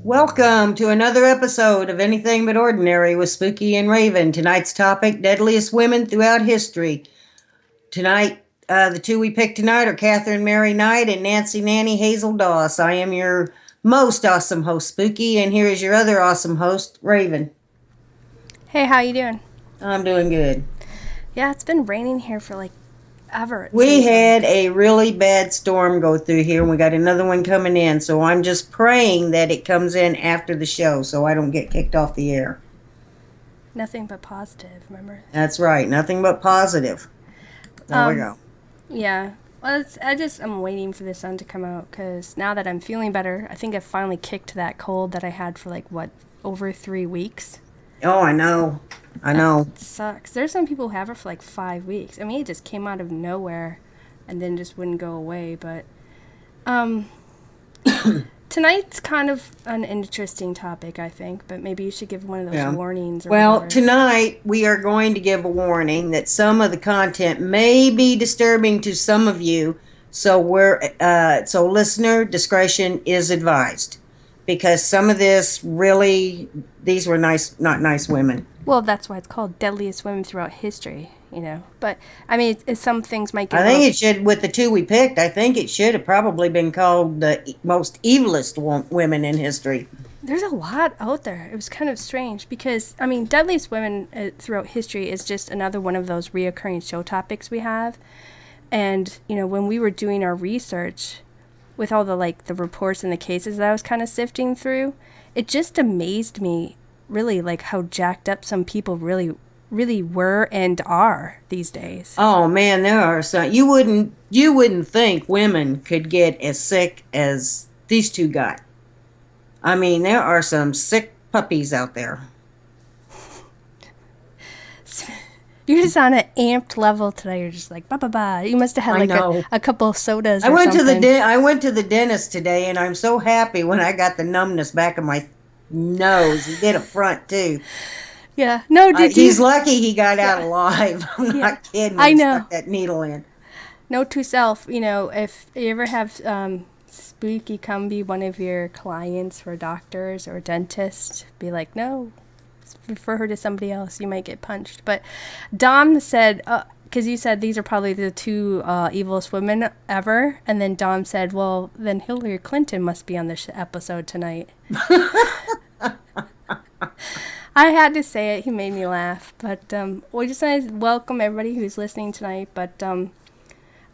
Welcome to another episode of Anything But Ordinary with Spooky and Raven. Tonight's topic, Deadliest Women Throughout History. Tonight, the two we picked tonight are Katherine Mary Knight and Knight&Nannie Hazel Doss. I am your most awesome host, Spooky, and here is your other awesome host, Raven. Hey, how you doing? I'm doing good. Yeah, it's been raining here for like ever. We had a really bad storm go through here, and we got another one coming in, so I'm just praying that it comes in after the show so I don't get kicked off the air. Nothing but positive, remember? That's right, nothing but positive. There we go. Yeah. Well, I'm waiting for the sun to come out because now that I'm feeling better, I think I finally kicked that cold that I had for over 3 weeks. Oh, I know. It sucks. There's some people who have it for like 5 weeks. I mean, it just came out of nowhere and then just wouldn't go away. But tonight's kind of an interesting topic, I think. But maybe you should give one of those warnings. Well, tonight we are going to give a warning that some of the content may be disturbing to some of you. So so listener discretion is advised. Because some of this really, these were not nice women. Well, that's why it's called Deadliest Women Throughout History, you know. But, I mean, some things might get... I think it should, with the two we picked, I think it should have probably been called the most evilest women in history. There's a lot out there. It was kind of strange because, I mean, Deadliest Women Throughout History is just another one of those reoccurring show topics we have. And, you know, when we were doing our research... with all the reports and the cases that I was kind of sifting through, it just amazed me really how jacked up some people really were and are these days. Oh man, there are some. You wouldn't think women could get as sick as these two got. I mean, there are some sick puppies out there. You're just on an amped level today. You're just like, ba. You must have had a couple of sodas or something. I went to the dentist today, and I'm so happy when I got the numbness back of my nose. He did a front, too. Yeah. No, he's lucky he got out alive. I'm not kidding. I know. Stuck that needle in. Note to self, you know, if you ever have Spooky come be one of your clients for doctors or dentists, be like, no. Refer her to somebody else, you might get punched. But Dom said, because you said these are probably the two evilest women ever, and then Dom said, well, then Hillary Clinton must be on this episode tonight. I had to say it. He made me laugh. But we just want to welcome everybody who's listening tonight. But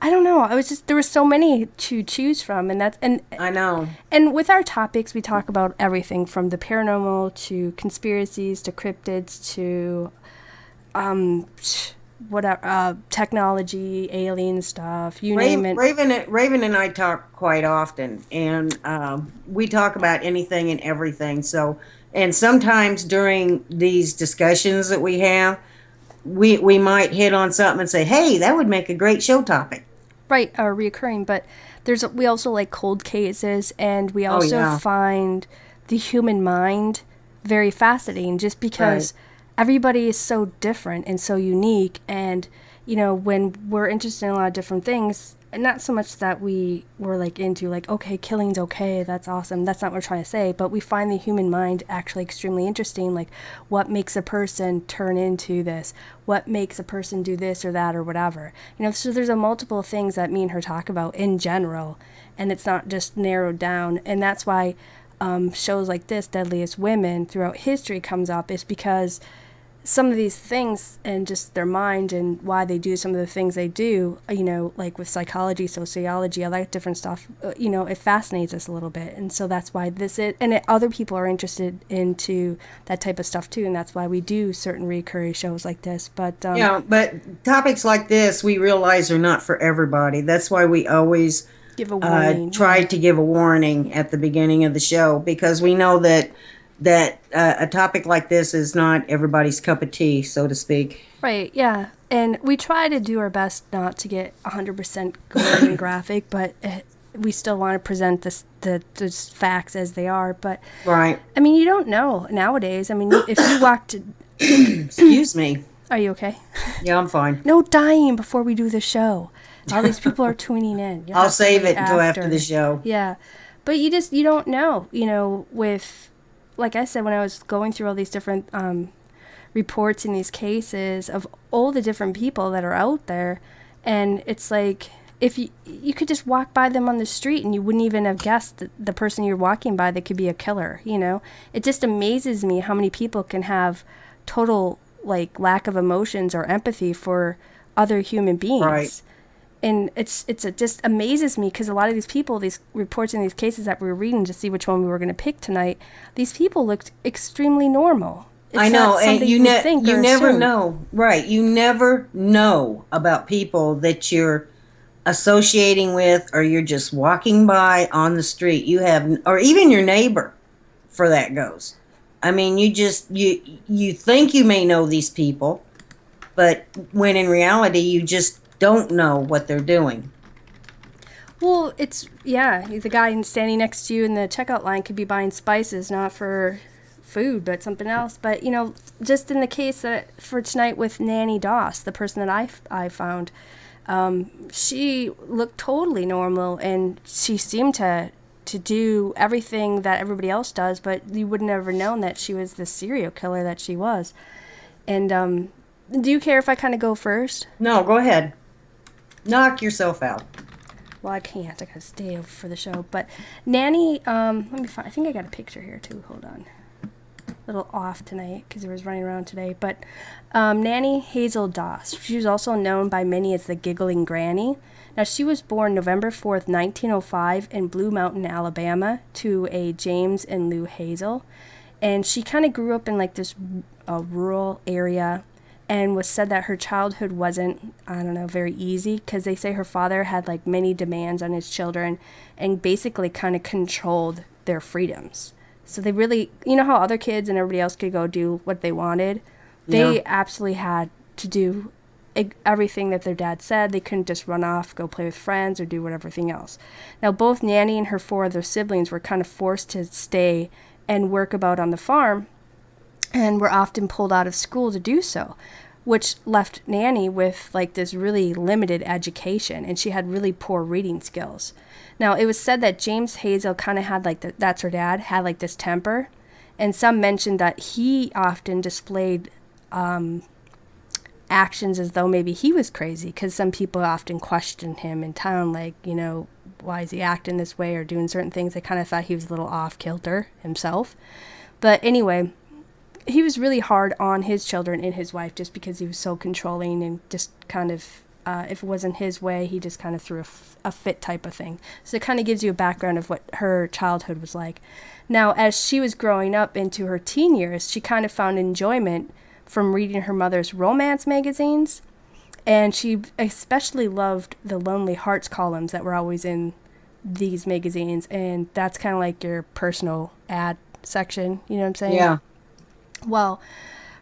I don't know. There were so many to choose from, and I know. And with our topics, we talk about everything from the paranormal to conspiracies to cryptids to technology, alien stuff, you name it. Raven and I talk quite often, and we talk about anything and everything. So, and sometimes during these discussions that we have, we might hit on something and say, "Hey, that would make a great show topic." Right, reoccurring, but we also like cold cases, and we also find the human mind very fascinating, just because everybody is so different and so unique, and you know, when we're interested in a lot of different things, and not so much that we were into okay, killing's okay, that's awesome, that's not what we're trying to say, but we find the human mind actually extremely interesting, what makes a person turn into this, what makes a person do this or that or whatever, you know. So there's a multiple things that me and her talk about in general, and it's not just narrowed down, and that's why shows like this, Deadliest Women Throughout History, comes up, is because some of these things and just their mind and why they do some of the things they do, you know, with psychology, sociology, all that different stuff, you know, it fascinates us a little bit. And so that's why other people are interested into that type of stuff too. And that's why we do certain recurring shows like this. But, but topics like this, we realize are not for everybody. That's why we always give a warning. Try to give a warning at the beginning of the show, because we know that a topic like this is not everybody's cup of tea, so to speak. Right, yeah. And we try to do our best not to get 100% gory and graphic, but we still want to present the facts as they are. But, right. I mean, you don't know nowadays. I mean, if you walked... Excuse me. Are you okay? Yeah, I'm fine. No dying before we do the show. All these people are tuning in. I'll save it until after the show. Yeah. But you don't know, with, like I said, when I was going through all these different reports in these cases of all the different people that are out there, and it's like, if you could just walk by them on the street and you wouldn't even have guessed that the person you're walking by that could be a killer. It just amazes me how many people can have total like lack of emotions or empathy for other human beings. Right. And it just amazes me, because a lot of these people, these reports in these cases that we were reading to see which one we were going to pick tonight, these people looked extremely normal. It's I know, and you never assume. know, right? You never know about people that you're associating with, or you're just walking by on the street. You have, or even your neighbor, for that goes. I mean, you think you may know these people, but when in reality you just don't know what they're doing. Well, the guy standing next to you in the checkout line could be buying spices, not for food, but something else. But, just in the case for tonight with Nanny Doss, the person that I found, she looked totally normal, and she seemed to do everything that everybody else does, but you would never known that she was the serial killer that she was. And do you care if I kind of go first? No, go ahead. Knock yourself out. Well, I can't. I gotta stay over for the show. But Nanny, let me find. I think I got a picture here too. Hold on. A little off tonight because I was running around today. But Nanny Hazel Doss. She was also known by many as the Giggling Granny. Now, she was born November 4th, 1905 in Blue Mountain, Alabama, to a James and Lou Hazel. And she kind of grew up in like this rural area, and was said that her childhood wasn't, very easy, because they say her father had like many demands on his children and basically kind of controlled their freedoms. So they really, how other kids and everybody else could go do what they wanted? They absolutely had to do everything that their dad said. They couldn't just run off, go play with friends, or do everything else. Now, both Nanny and her 4 other siblings were kind of forced to stay and work about on the farm, and were often pulled out of school to do so, which left Nanny with like this really limited education, and she had really poor reading skills. Now, it was said that James Hazel kind of had like that's her dad, had like this temper, and some mentioned that he often displayed actions as though maybe he was crazy, because some people often questioned him in town, like, why is he acting this way or doing certain things. They kind of thought he was a little off kilter himself. But anyway, he was really hard on his children and his wife, just because he was so controlling, and just kind of, if it wasn't his way, he just kind of threw a fit type of thing. So it kind of gives you a background of what her childhood was like. Now, as she was growing up into her teen years, she kind of found enjoyment from reading her mother's romance magazines, and she especially loved the Lonely Hearts columns that were always in these magazines, and that's kind of like your personal ad section, you know what I'm saying? Yeah. Well,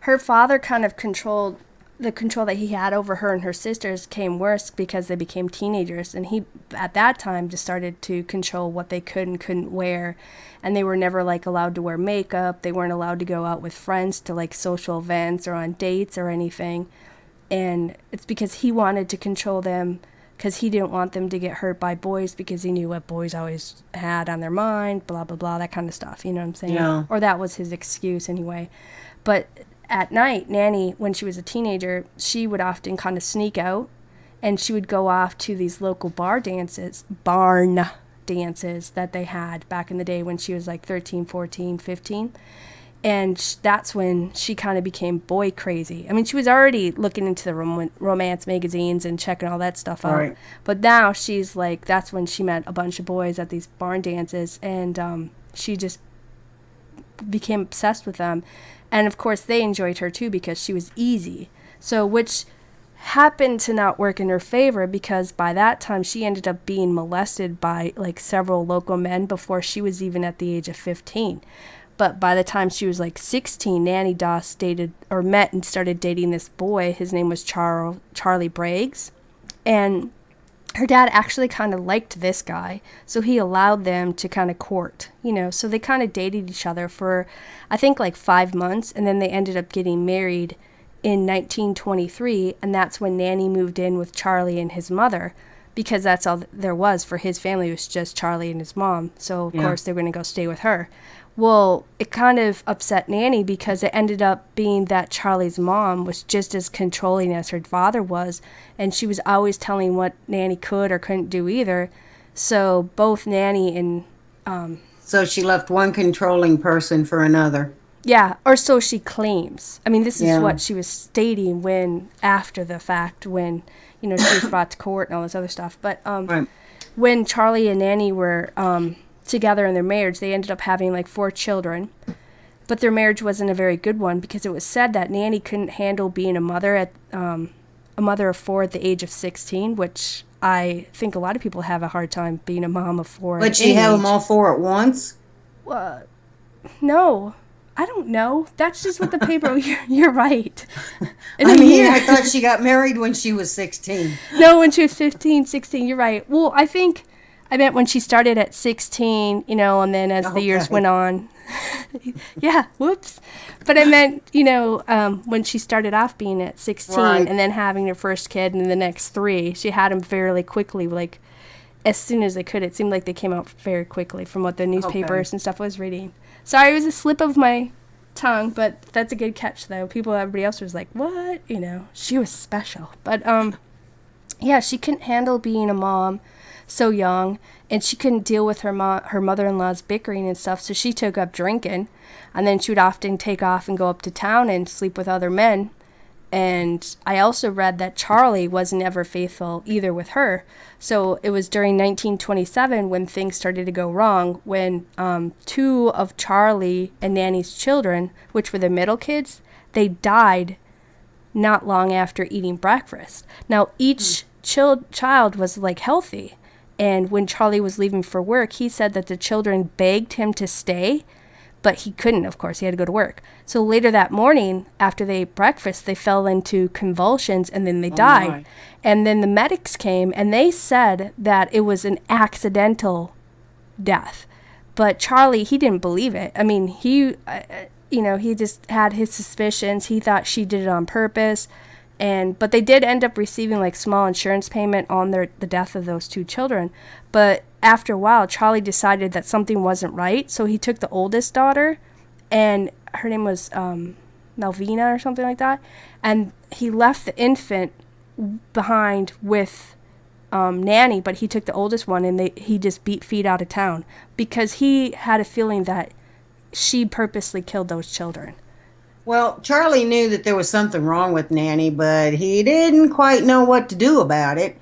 her father kind of control that he had over her and her sisters came worse because they became teenagers, and he at that time just started to control what they could and couldn't wear, and they were never like allowed to wear makeup. They weren't allowed to go out with friends to like social events or on dates or anything, and it's because he wanted to control them, because he didn't want them to get hurt by boys, because he knew what boys always had on their mind, blah, blah, blah, that kind of stuff. You know what I'm saying? Yeah. Or that was his excuse anyway. But at night, Nanny, when she was a teenager, she would often kind of sneak out, and she would go off to these local barn dances that they had back in the day when she was like 13, 14, 15. And that's when she kind of became boy crazy. I mean, she was already looking into the romance magazines and checking all that stuff out. Right. But now she's like, that's when she met a bunch of boys at these barn dances, and she just became obsessed with them. And of course, they enjoyed her too, because she was easy. So, which happened to not work in her favor, because by that time she ended up being molested by like several local men before she was even at the age of 15. But by the time she was like 16, Nanny Doss met and started dating this boy. His name was Charlie Braggs. And her dad actually kind of liked this guy, so he allowed them to kind of court, So they kind of dated each other for, I think, like 5 months, and then they ended up getting married in 1923, and that's when Nanny moved in with Charlie and his mother. because that's all there was for his family, was just Charlie and his mom. So, of course, they were going to go stay with her. Well, it kind of upset Nanny because it ended up being that Charlie's mom was just as controlling as her father was, and she was always telling what Nanny could or couldn't do either. So both Nanny and... so she left one controlling person for another. Yeah, or so she claims. I mean, this is what she was stating when, after the fact, when, she was brought to court and all this other stuff. But when Charlie and Nanny were... together in their marriage, they ended up having like 4 children, but their marriage wasn't a very good one because it was said that Nanny couldn't handle being a mother of 4 at the age of 16, which I think a lot of people have a hard time being a mom of 4. But she had them all 4 at once? No, I don't know. That's just what the paper. You're right. I thought she got married when she was 16. No, when she was 15, 16. You're right. Well, I meant when she started at 16, and then as the years went on. Yeah, whoops. But I meant, when she started off being at 16 and then having her first kid and the next 3, she had them fairly quickly, like as soon as they could. It seemed like they came out very quickly from what the newspapers and stuff was reading. Sorry, it was a slip of my tongue, but that's a good catch, though. Everybody else was like, what? She was special. But, yeah, she couldn't handle being a mom so young, and she couldn't deal with her mother-in-law's bickering and stuff, so she took up drinking, and then she would often take off and go up to town and sleep with other men. And I also read that Charlie wasn't ever faithful either with her. So it was during 1927 when things started to go wrong, when 2 of Charlie and Nanny's children, which were the middle kids, they died not long after eating breakfast. Now, each child was like healthy. And when Charlie was leaving for work, he said that the children begged him to stay, but he couldn't, of course. He had to go to work. So later that morning, after they ate breakfast, they fell into convulsions, and then they died. My. And then the medics came, and they said that it was an accidental death. But Charlie, he didn't believe it. I mean, he just had his suspicions. He thought she did it on purpose. But they did end up receiving like small insurance payment on the death of those 2 children. But after a while, Charlie decided that something wasn't right, so he took the oldest daughter, and her name was Malvina or something like that, and he left the infant behind with Nanny, but he took the oldest one, and he just beat feet out of town because he had a feeling that she purposely killed those children. Well, Charlie knew that there was something wrong with Nanny, but he didn't quite know what to do about it.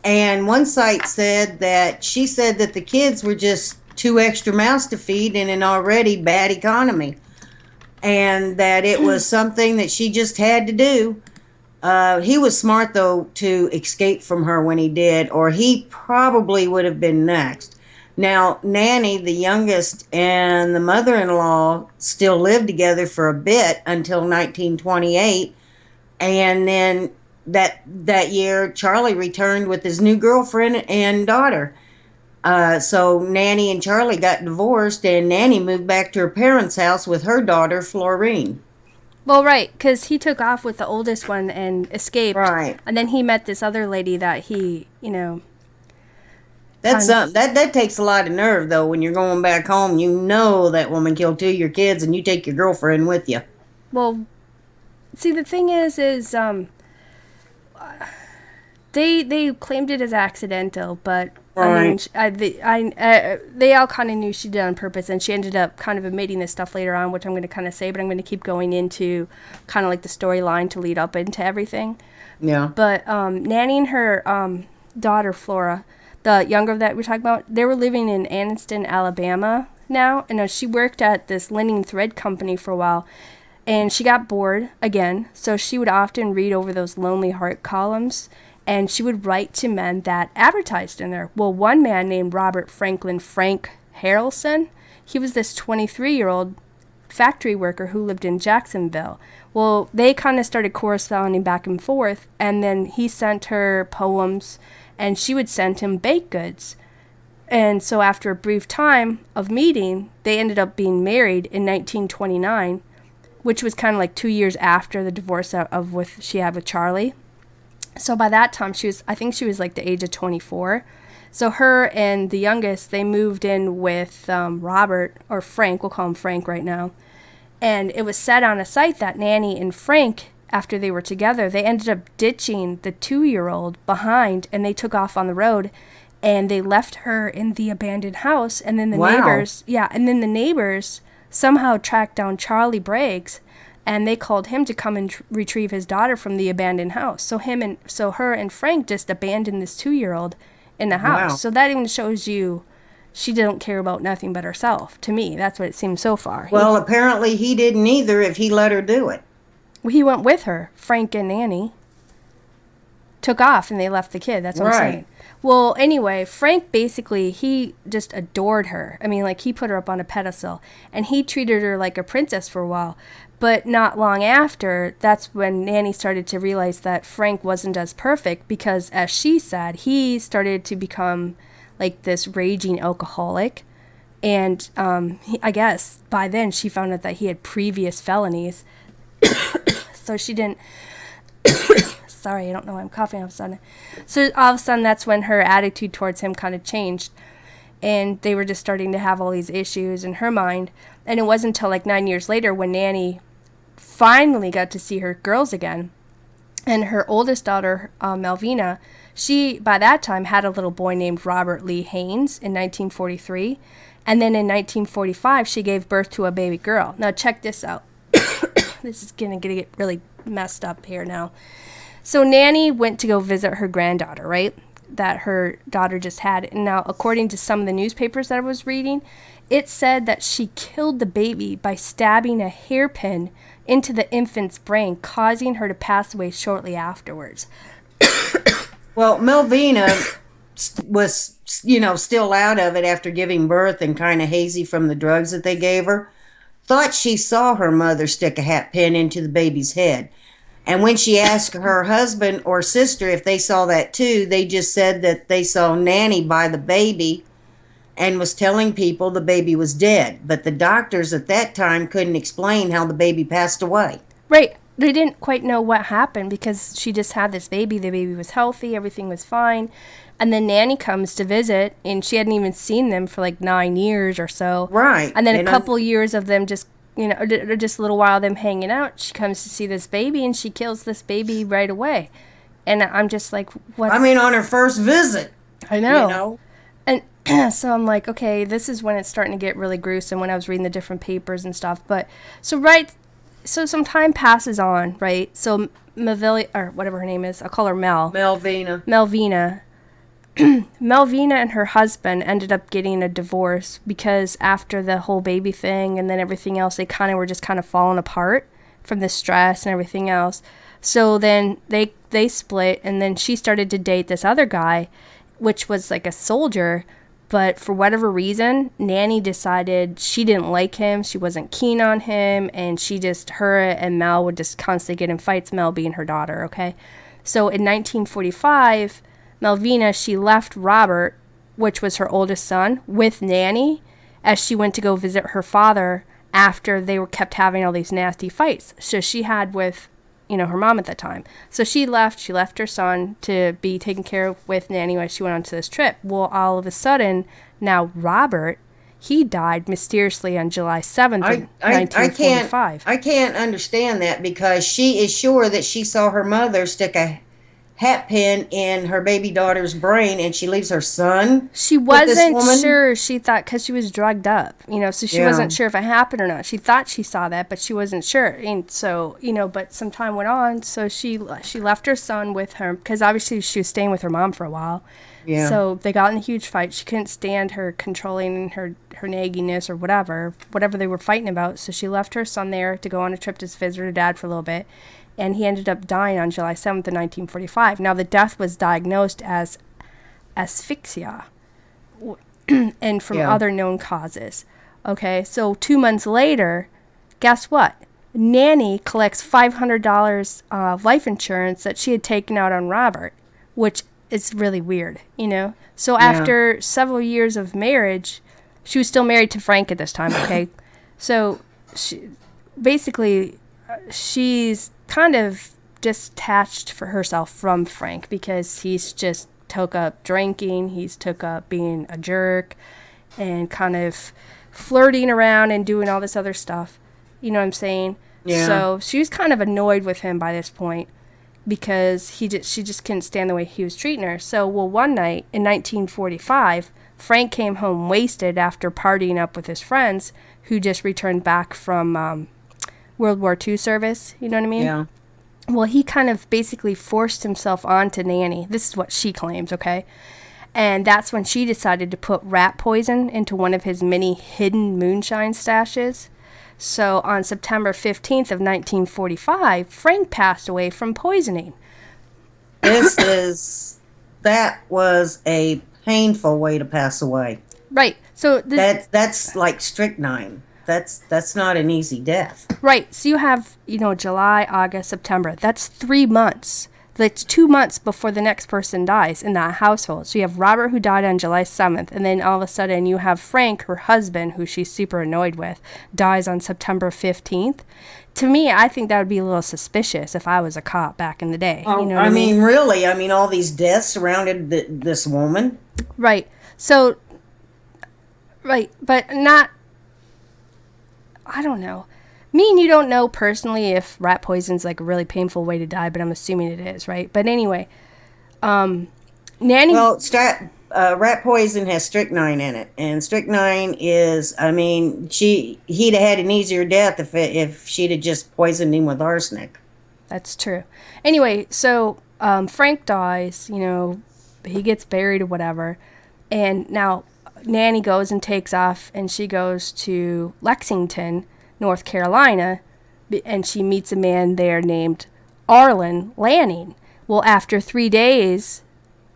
And one site said that she said that the kids were just 2 extra mouths to feed in an already bad economy, and that it was something that she just had to do. He was smart, though, to escape from her when he did, or he probably would have been next. Now, Nanny, the youngest, and the mother-in-law still lived together for a bit until 1928. And then that year, Charlie returned with his new girlfriend and daughter. So Nanny and Charlie got divorced, and Nanny moved back to her parents' house with her daughter, Florine. Well, right, because he took off with the oldest one and escaped. Right. And then he met this other lady that he, That takes a lot of nerve, though. When you're going back home, that woman killed 2 of your kids, and you take your girlfriend with you. Well, see, the thing is they claimed it as accidental, but right. I mean, they all kind of knew she did it on purpose, and she ended up kind of admitting this stuff later on, which I'm going to kind of say, but I'm going to keep going into kind of like the storyline to lead up into everything. Yeah. But Nanny and her daughter Flora, the younger that we're talking about, they were living in Anniston, Alabama now, and she worked at this linen thread company for a while, and she got bored again, so she would often read over those Lonely Heart columns, and she would write to men that advertised in there. Well, one man named Robert Franklin Frank Harrelson, he was this 23-year-old factory worker who lived in Jacksonville. Well, they kind of started corresponding back and forth, and then he sent her poems, and she would send him baked goods. And so after a brief time of meeting, they ended up being married in 1929, which was kind of like 2 years after the divorce she had with Charlie. So by that time, I think she was like the age of 24. So her and the youngest, they moved in with Robert, or Frank, we'll call him Frank right now. And it was said on a site that Nanny and Frank, after they were together, they ended up ditching the 2-year-old behind, and they took off on the road, and they left her in the abandoned house. And then the neighbors somehow tracked down Charlie Briggs, and they called him to come and retrieve his daughter from the abandoned house. So her and Frank just abandoned this 2-year-old in the house. Wow. So that even shows you she didn't care about nothing but herself. To me, that's what it seems so far. Well, apparently he didn't either if he let her do it. He went with her. Frank and Nanny took off and they left the kid. That's what I'm saying. Well, anyway, Frank basically, he just adored her. I mean, like, he put her up on a pedestal, and he treated her like a princess for a while. But not long after, that's when Nanny started to realize that Frank wasn't as perfect because, as she said, he started to become like this raging alcoholic. And I guess by then she found out that he had previous felonies. So she didn't... Sorry, I don't know why I'm coughing all of a sudden. So all of a sudden, that's when her attitude towards him kind of changed. And they were just starting to have all these issues in her mind. And it wasn't until like 9 years later when Nanny finally got to see her girls again. And her oldest daughter, Malvina, she, by that time, had a little boy named Robert Lee Haynes in 1943. And then in 1945, she gave birth to a baby girl. Now, check this out. This is going to get really messed up here now. So Nanny went to go visit her granddaughter, right, that her daughter just had. And now, according to some of the newspapers that I was reading, it said that she killed the baby by stabbing a hairpin into the infant's brain, causing her to pass away shortly afterwards. Well, Melvina was, still out of it after giving birth and kind of hazy from the drugs that they gave her. Thought she saw her mother stick a hat pin into the baby's head. And when she asked her husband or sister if they saw that too, they just said that they saw Nanny by the baby and was telling people the baby was dead. But the doctors at that time couldn't explain how the baby passed away. Right. They didn't quite know what happened because she just had this baby. The baby was healthy. Everything was fine. And then Nanny comes to visit, and she hadn't even seen them for like 9 years or so. Right. And then a couple years of them just, or just a little while of them hanging out, she comes to see this baby, and she kills this baby right away. And I'm just like, what? I mean, on her first visit. I know. And so I'm like, okay, this is when it's starting to get really gruesome when I was reading the different papers and stuff. But so some time passes on, right? So Melvina, or whatever her name is, I'll call her Melvina. Melvina and her husband ended up getting a divorce because after the whole baby thing and then everything else, they were just falling apart from the stress and everything else. So then they split, and then she started to date this other guy, which was like a soldier. But for whatever reason, Nanny decided she didn't like him. She wasn't keen on him. And her and Mel would just constantly get in fights, Mel being her daughter, okay? So in 1945, Melvina, she left Robert, which was her oldest son, with Nanny as she went to go visit her father after they kept having all these nasty fights. So she had with, her mom at that time. So she left her son to be taken care of with Nanny while she went on to this trip. Well, all of a sudden, now Robert, he died mysteriously on July 7th, 1945. I can't understand that because she is sure that she saw her mother stick a hat pin in her baby daughter's brain, and she leaves her son. She wasn't sure. She thought, because she was drugged up, so she wasn't sure if it happened or not. She thought she saw that, but she wasn't sure. And so, but some time went on, so she left her son with her, because obviously she was staying with her mom for a while. Yeah. So they got in a huge fight. She couldn't stand her controlling her nagginess or whatever they were fighting about. So she left her son there to go on a trip to visit her dad for a little bit. And he ended up dying on July 7th of 1945. Now, the death was diagnosed as asphyxia and from other known causes. Okay, so 2 months later, guess what? Nanny collects $500 life insurance that she had taken out on Robert, which is really weird, So after several years of marriage, she was still married to Frank at this time, okay? So she's kind of detached for herself from Frank because he's just took up drinking, he's took up being a jerk, and kind of flirting around and doing all this other stuff. You know what I'm saying? Yeah. So she was kind of annoyed with him by this point because she just couldn't stand the way he was treating her. So, one night in 1945, Frank came home wasted after partying up with his friends who just returned back from World War II service. You know what I mean? Yeah. Well, he kind of basically forced himself onto Nanny. This is what she claims, okay? And that's when she decided to put rat poison into one of his many hidden moonshine stashes. So on September 15th of 1945, Frank passed away from poisoning. That was a painful way to pass away. Right. So that's like strychnine. That's not an easy death. Right. So you have, July, August, September. That's 3 months. That's 2 months before the next person dies in that household. So you have Robert, who died on July 7th, and then all of a sudden you have Frank, her husband, who she's super annoyed with, dies on September 15th. To me, I think that would be a little suspicious if I was a cop back in the day. Oh, You know what I mean? Really? All these deaths surrounded this woman. Right. So, right, but not, I don't know. Me and you don't know personally if rat poison's like a really painful way to die, but I'm assuming it is, right? But anyway, Nanny... Well, rat poison has strychnine in it, and strychnine is, he'd have had an easier death if she'd have just poisoned him with arsenic. That's true. Anyway, so Frank dies, he gets buried or whatever, and now Nanny goes and takes off, and she goes to Lexington, North Carolina, and she meets a man there named Arlen Lanning. Well, after 3 days,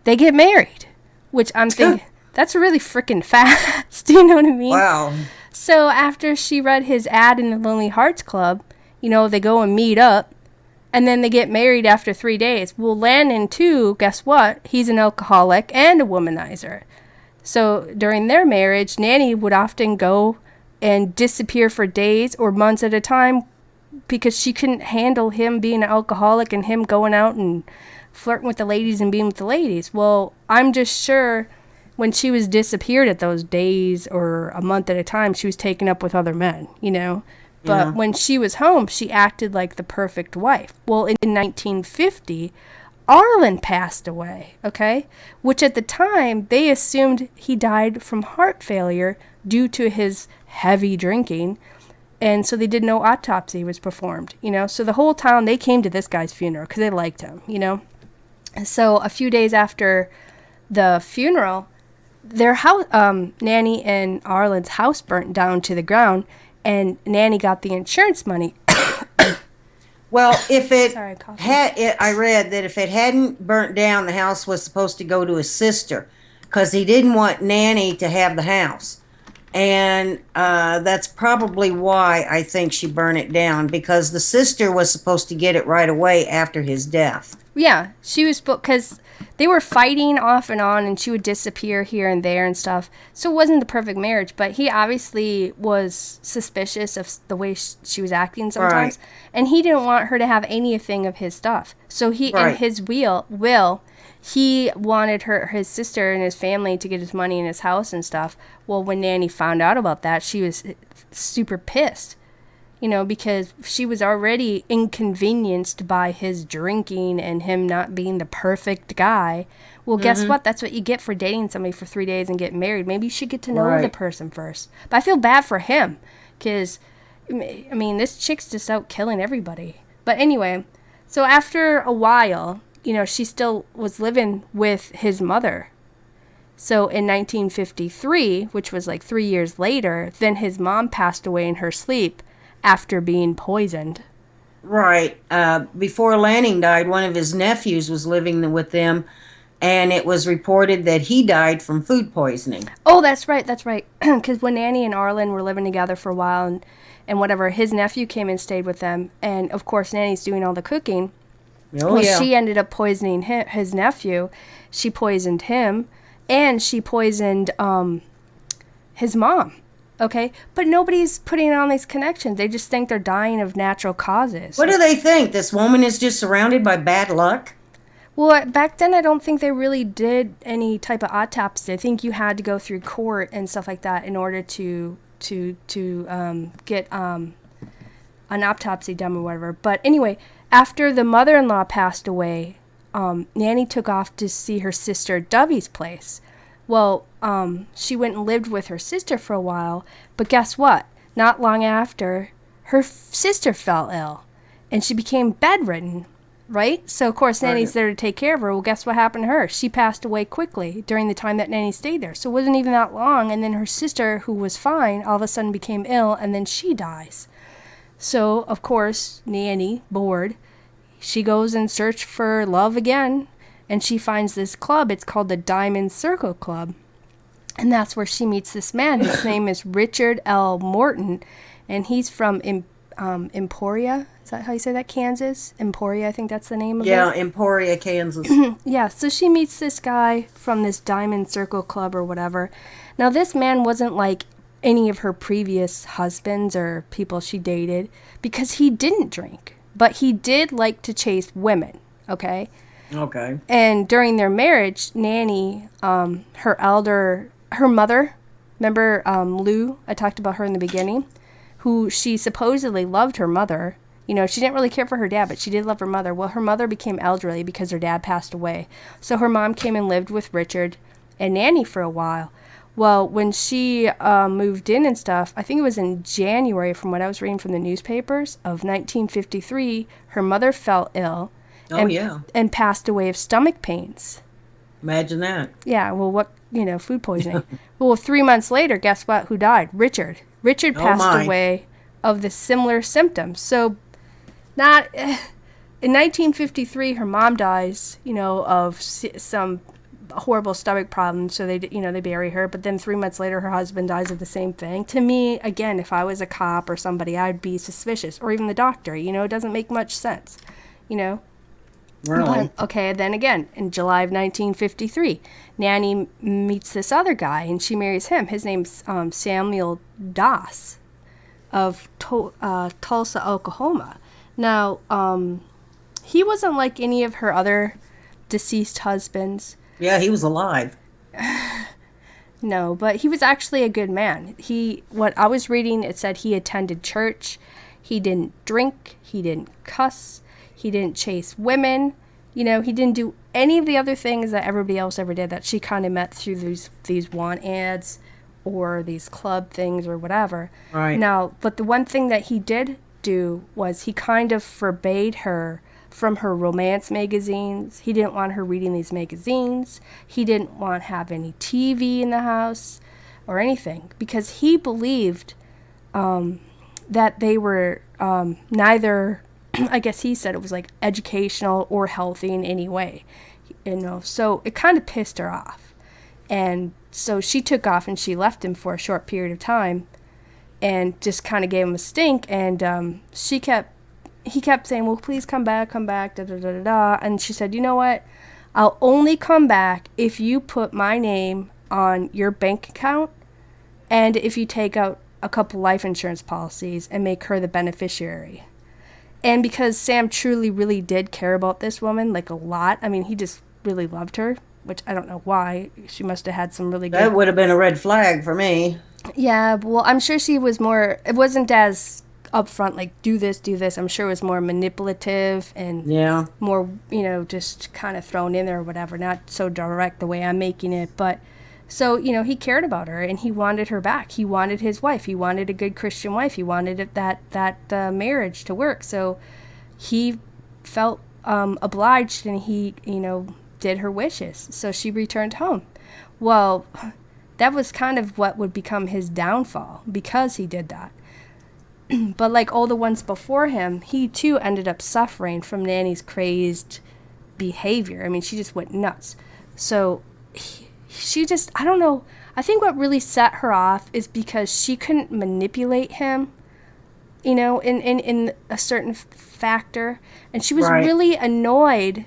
they get married, which I'm thinking, that's really freaking fast. You know what I mean? Wow. So after she read his ad in the Lonely Hearts Club, they go and meet up, and then they get married after 3 days. Well, Lanning, too, guess what? He's an alcoholic and a womanizer. So during their marriage, Nanny would often go and disappear for days or months at a time because she couldn't handle him being an alcoholic and him going out and flirting with the ladies and being with the ladies. Well, I'm just sure when she was disappeared at those days or a month at a time, she was taken up with other men, But when she was home, she acted like the perfect wife. Well, in 1950, Arlen passed away, okay? Which at the time, they assumed he died from heart failure due to his heavy drinking. And so they did no autopsy was performed, So the whole town, they came to this guy's funeral because they liked him, So a few days after the funeral, their house, Nanny and Arlen's house burnt down to the ground, and Nanny got the insurance money. Well, if it I read that if it hadn't burnt down, the house was supposed to go to his sister because he didn't want Nanny to have the house. And that's probably why I think she burned it down, because the sister was supposed to get it right away after his death. Yeah, she was, because they were fighting off and on, and she would disappear here and there and stuff. So it wasn't the perfect marriage, but he obviously was suspicious of the way she was acting sometimes. Right. And he didn't want her to have anything of his stuff. So he, in his will, he wanted his sister and his family to get his money in his house and stuff. Well, when Nanny found out about that, she was super pissed, because she was already inconvenienced by his drinking and him not being the perfect guy. Well, guess what? That's what you get for dating somebody for 3 days and getting married. Maybe you should get to know the person first. But I feel bad for him because, this chick's just out killing everybody. But anyway, so after a while, she still was living with his mother. So in 1953, which was like 3 years later, then his mom passed away in her sleep after being poisoned. Right. Before Lanning died, one of his nephews was living with them, and it was reported that he died from food poisoning. Oh, that's right. Because when Nanny and Arlen were living together for a while and whatever, his nephew came and stayed with them. And, of course, Nanny's doing all the cooking. She ended up poisoning his nephew. She poisoned him, and she poisoned his mom. Okay, but nobody's putting on these connections. They just think they're dying of natural causes. What do they think? This woman is just surrounded by bad luck? Well, back then I don't think they really did any type of autopsy. I think you had to go through court and stuff like that in order to get an autopsy done or whatever. But anyway, after the mother-in-law passed away, Nanny took off to see her sister Dovey's place. Well, she went and lived with her sister for a while, but guess what? Not long after, her sister fell ill, and she became bedridden, right? So, of course, Nanny's there to take care of her. Well, guess what happened to her? She passed away quickly during the time that Nanny stayed there. So it wasn't even that long, and then her sister, who was fine, all of a sudden became ill, and then she dies. So, of course, Nanny, bored, she goes in search for love again, and she finds this club. It's called the Diamond Circle Club. And that's where she meets this man. His name is Richard L. Morton, and he's from Emporia. Is that how you say that? Kansas? Emporia, I think that's the name of it. Yeah, Emporia, Kansas. Yeah, so she meets this guy from this Diamond Circle Club or whatever. Now, this man wasn't like any of her previous husbands or people she dated because he didn't drink. But he did like to chase women, okay? Okay. And during their marriage, Nanny, her mother, remember Lou? I talked about her in the beginning, who she supposedly loved her mother. You know, she didn't really care for her dad, but she did love her mother. Well, her mother became elderly because her dad passed away. So her mom came and lived with Richard and Nanny for a while. Well, when she moved in and stuff, I think it was in January, from what I was reading from the newspapers, of 1953, her mother fell ill. And passed away of stomach pains. Imagine that. Yeah, well, food poisoning. Well, 3 months later, guess what? Who died? Richard. Richard passed away of the similar symptoms. So, in 1953, her mom dies, of some horrible stomach problems. So they bury her. But then 3 months later, her husband dies of the same thing. To me, again, if I was a cop or somebody, I'd be suspicious. Or even the doctor. It doesn't make much sense. Really? But, okay, then again, in July of 1953, Nanny meets this other guy, and she marries him. His name's Samuel Doss of Tulsa, Oklahoma. Now, he wasn't like any of her other deceased husbands. Yeah, he was alive. No, but he was actually a good man. What I was reading, it said he attended church. He didn't drink. He didn't cuss. He didn't chase women. He didn't do any of the other things that everybody else ever did that she kind of met through these want ads or these club things or whatever. Right. Now, but the one thing that he did do was he kind of forbade her from her romance magazines. He didn't want her reading these magazines. He didn't want to have any TV in the house or anything because he believed that they were neither... I guess he said it was like educational or healthy in any way, so it kind of pissed her off. And so she took off and she left him for a short period of time and just kind of gave him a stink. And he kept saying, well, please come back, da, da, da, da, da. And she said, you know what? I'll only come back if you put my name on your bank account and if you take out a couple life insurance policies and make her the beneficiary. And because Sam truly, really did care about this woman, like a lot. I mean, he just really loved her, which I don't know why. She must have had some really good... That would have been a red flag for me. Yeah, well, I'm sure she was more... It wasn't as upfront, like, do this. I'm sure it was more manipulative and more, just kind of thrown in there or whatever. Not so direct the way I'm making it, but... So, he cared about her, and he wanted her back. He wanted his wife. He wanted a good Christian wife. He wanted that marriage to work. So he felt obliged, and he, did her wishes. So she returned home. Well, that was kind of what would become his downfall, because he did that. But like all the ones before him, he, too, ended up suffering from Nanny's crazed behavior. I mean, she just went nuts. So... she just, I don't know, I think what really set her off is because she couldn't manipulate him, in a certain factor. And she was really annoyed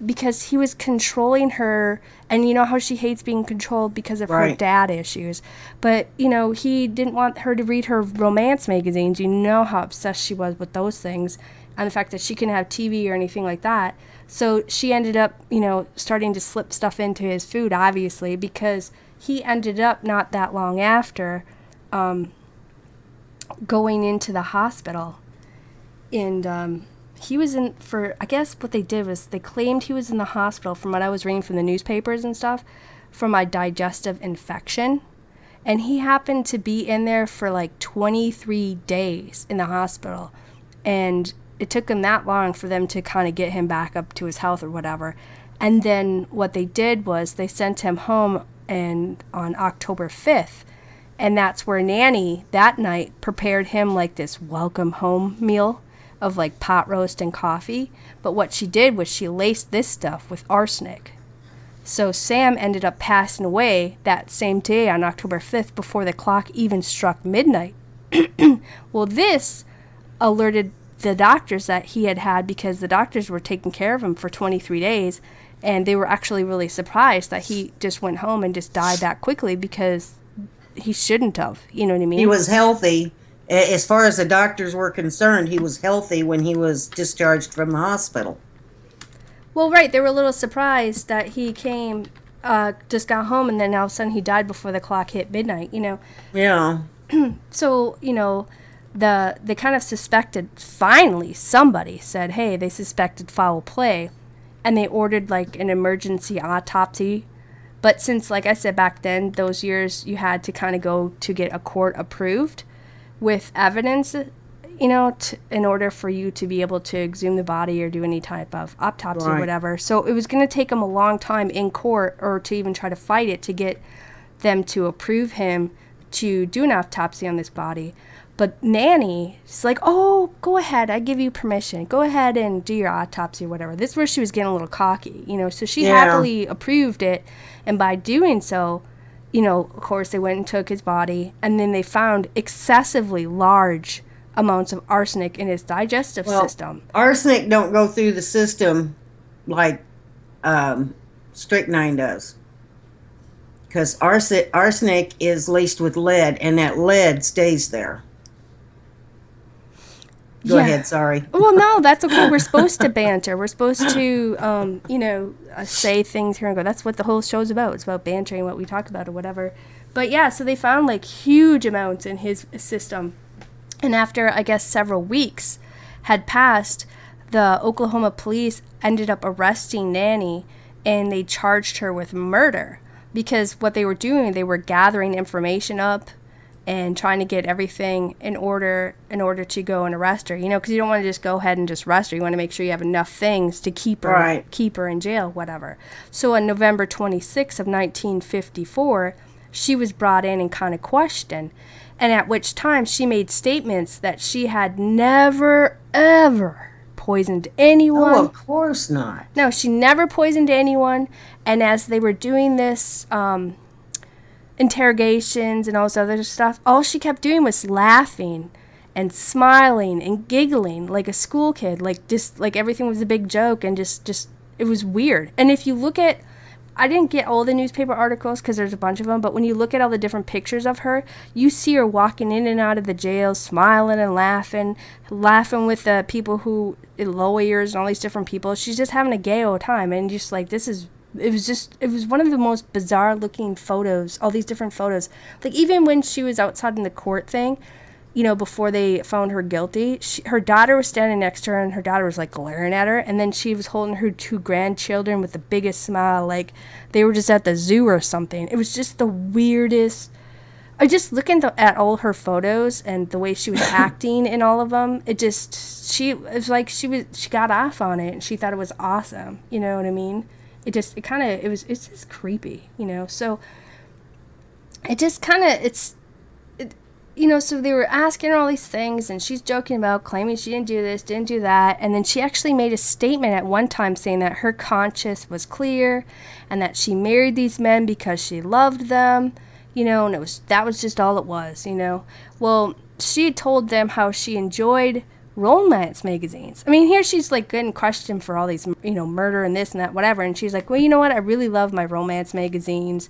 because he was controlling her, and you know how she hates being controlled because of her dad issues. But, you know, he didn't want her to read her romance magazines. You know how obsessed she was with those things, and the fact that she couldn't have TV or anything like that. So she ended up, you know, starting to slip stuff into his food, obviously, because he ended up not that long after going into the hospital. And he was in for, I guess what they did was they claimed he was in the hospital, from what I was reading from the newspapers and stuff, from a digestive infection. And he happened to be in there for like 23 days in the hospital. And it took him that long for them to kind of get him back up to his health or whatever. And then what they did was they sent him home and on October 5th. And that's where Nanny that night prepared him like this welcome home meal of like pot roast and coffee. But what she did was she laced this stuff with arsenic. So Sam ended up passing away that same day on October 5th before the clock even struck midnight. Well, this alerted the doctors that he had, because the doctors were taking care of him for 23 days. And they were actually really surprised that he just went home and just died that quickly, because he shouldn't have. You know what I mean? He was healthy. As far as the doctors were concerned, he was healthy when he was discharged from the hospital. Well, right. They were a little surprised that he came, just got home, and then all of a sudden he died before the clock hit midnight, you know? Yeah. So, you know, they kind of suspected, finally, somebody said, hey, they suspected foul play, and they ordered, like, an emergency autopsy. But since, like I said, back then, those years, you had to kind of go to get a court approved with evidence, you know, in order for you to be able to exhume the body or do any type of autopsy or whatever. So it was going to take him a long time in court, or to even try to fight it, to get them to approve him to do an autopsy on this body. But Nanny, she's like, oh, go ahead. I give you permission. Go ahead and do your autopsy or whatever. This is where she was getting a little cocky, you know. So she happily approved it. And by doing so, you know, of course, they went and took his body. And then they found excessively large amounts of arsenic in his digestive system. Arsenic don't go through the system like strychnine does. Because arsenic is laced with lead, and that lead stays there. Go ahead, sorry. Well, no, that's okay. We're supposed to banter. We're supposed to, you know, say things here and go. That's what the whole show's about. It's about bantering what we talk about or whatever. But yeah, so they found like huge amounts in his system. And after, I guess, several weeks had passed, the Oklahoma police ended up arresting Nanny, and they charged her with murder. Because what they were doing, they were gathering information up and trying to get everything in order to go and arrest her. You know, because you don't want to just go ahead and just arrest her. You want to make sure you have enough things to keep her in jail, whatever. So on November 26th of 1954, she was brought in and kind of questioned. And at which time she made statements that she had never, ever poisoned anyone. Oh, of course not. No, she never poisoned anyone. And as they were doing this interrogations and all this other stuff, all she kept doing was laughing and smiling and giggling like a school kid, like just like everything was a big joke, and just it was weird. And if you look at, I didn't get all the newspaper articles because there's a bunch of them, but when you look at all the different pictures of her, you see her walking in and out of the jail, smiling and laughing with the people who, lawyers and all these different people. She's just having a gay old time, and just like, it was one of the most bizarre looking photos, all these different photos. Like, even when she was outside in the court thing, you know, before they found her guilty, her daughter was standing next to her, and her daughter was like glaring at her, and then she was holding her two grandchildren with the biggest smile, like they were just at the zoo or something. It was just the weirdest. I just looking at all her photos and the way she was acting in all of them, it was like she got off on it, and she thought it was awesome. You know what I mean? It's just creepy, you know. So it just kind of, you know, so they were asking her all these things, and she's joking about claiming she didn't do this, didn't do that. And then she actually made a statement at one time saying that her conscience was clear and that she married these men because she loved them, you know, and that was just all it was, you know. Well, she told them how she enjoyed romance magazines. I mean, here she's like getting questioned for all these, murder and this and that, whatever. And she's like, well, you know what? I really love my romance magazines.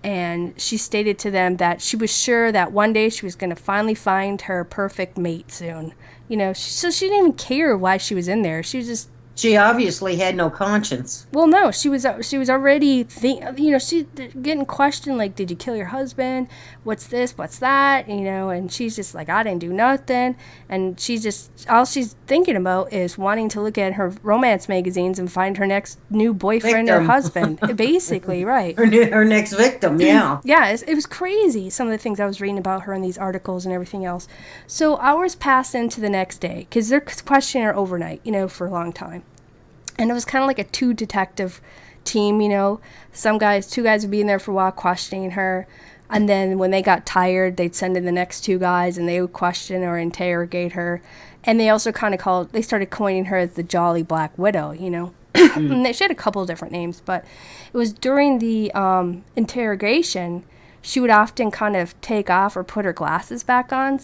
And she stated to them that she was sure that one day she was going to finally find her perfect mate soon. So she didn't even care why she was in there. She was just... She obviously had no conscience. Well, no, she was already she getting questioned, like, did you kill your husband? What's this? What's that? And she's just like, I didn't do nothing. And all she's thinking about is wanting to look at her romance magazines and find her next new boyfriend or husband. Basically, right. Her next victim, yeah. Yeah, it was crazy, some of the things I was reading about her in these articles and everything else. So hours passed into the next day, because they're questioning her overnight, for a long time. And it was kind of like a 2-detective team, two guys would be in there for a while questioning her. And then when they got tired, they'd send in the next 2 guys and they would question or interrogate her. And they also they started coining her as the Jolly Black Widow, And she had a couple of different names, but it was during the interrogation, she would often kind of take off or put her glasses back on,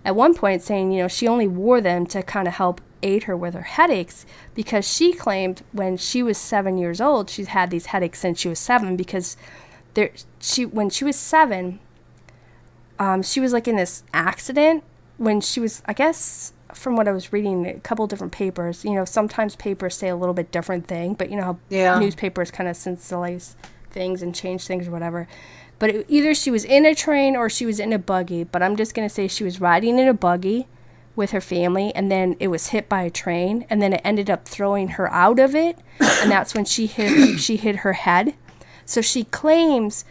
at one point saying, she only wore them to kind of help aid her with her headaches, because she claimed when she was 7 years old, she's had these headaches since she was 7, because when she was 7, she was like in this accident when she was, I guess, from what I was reading, a couple different papers, sometimes papers say a little bit different thing, but how newspapers kind of sensationalize things and change things or whatever. But either she was in a train or she was in a buggy, but I'm just going to say she was riding in a buggy with her family, and then it was hit by a train, and then it ended up throwing her out of it, and that's when she hit her head. So she claims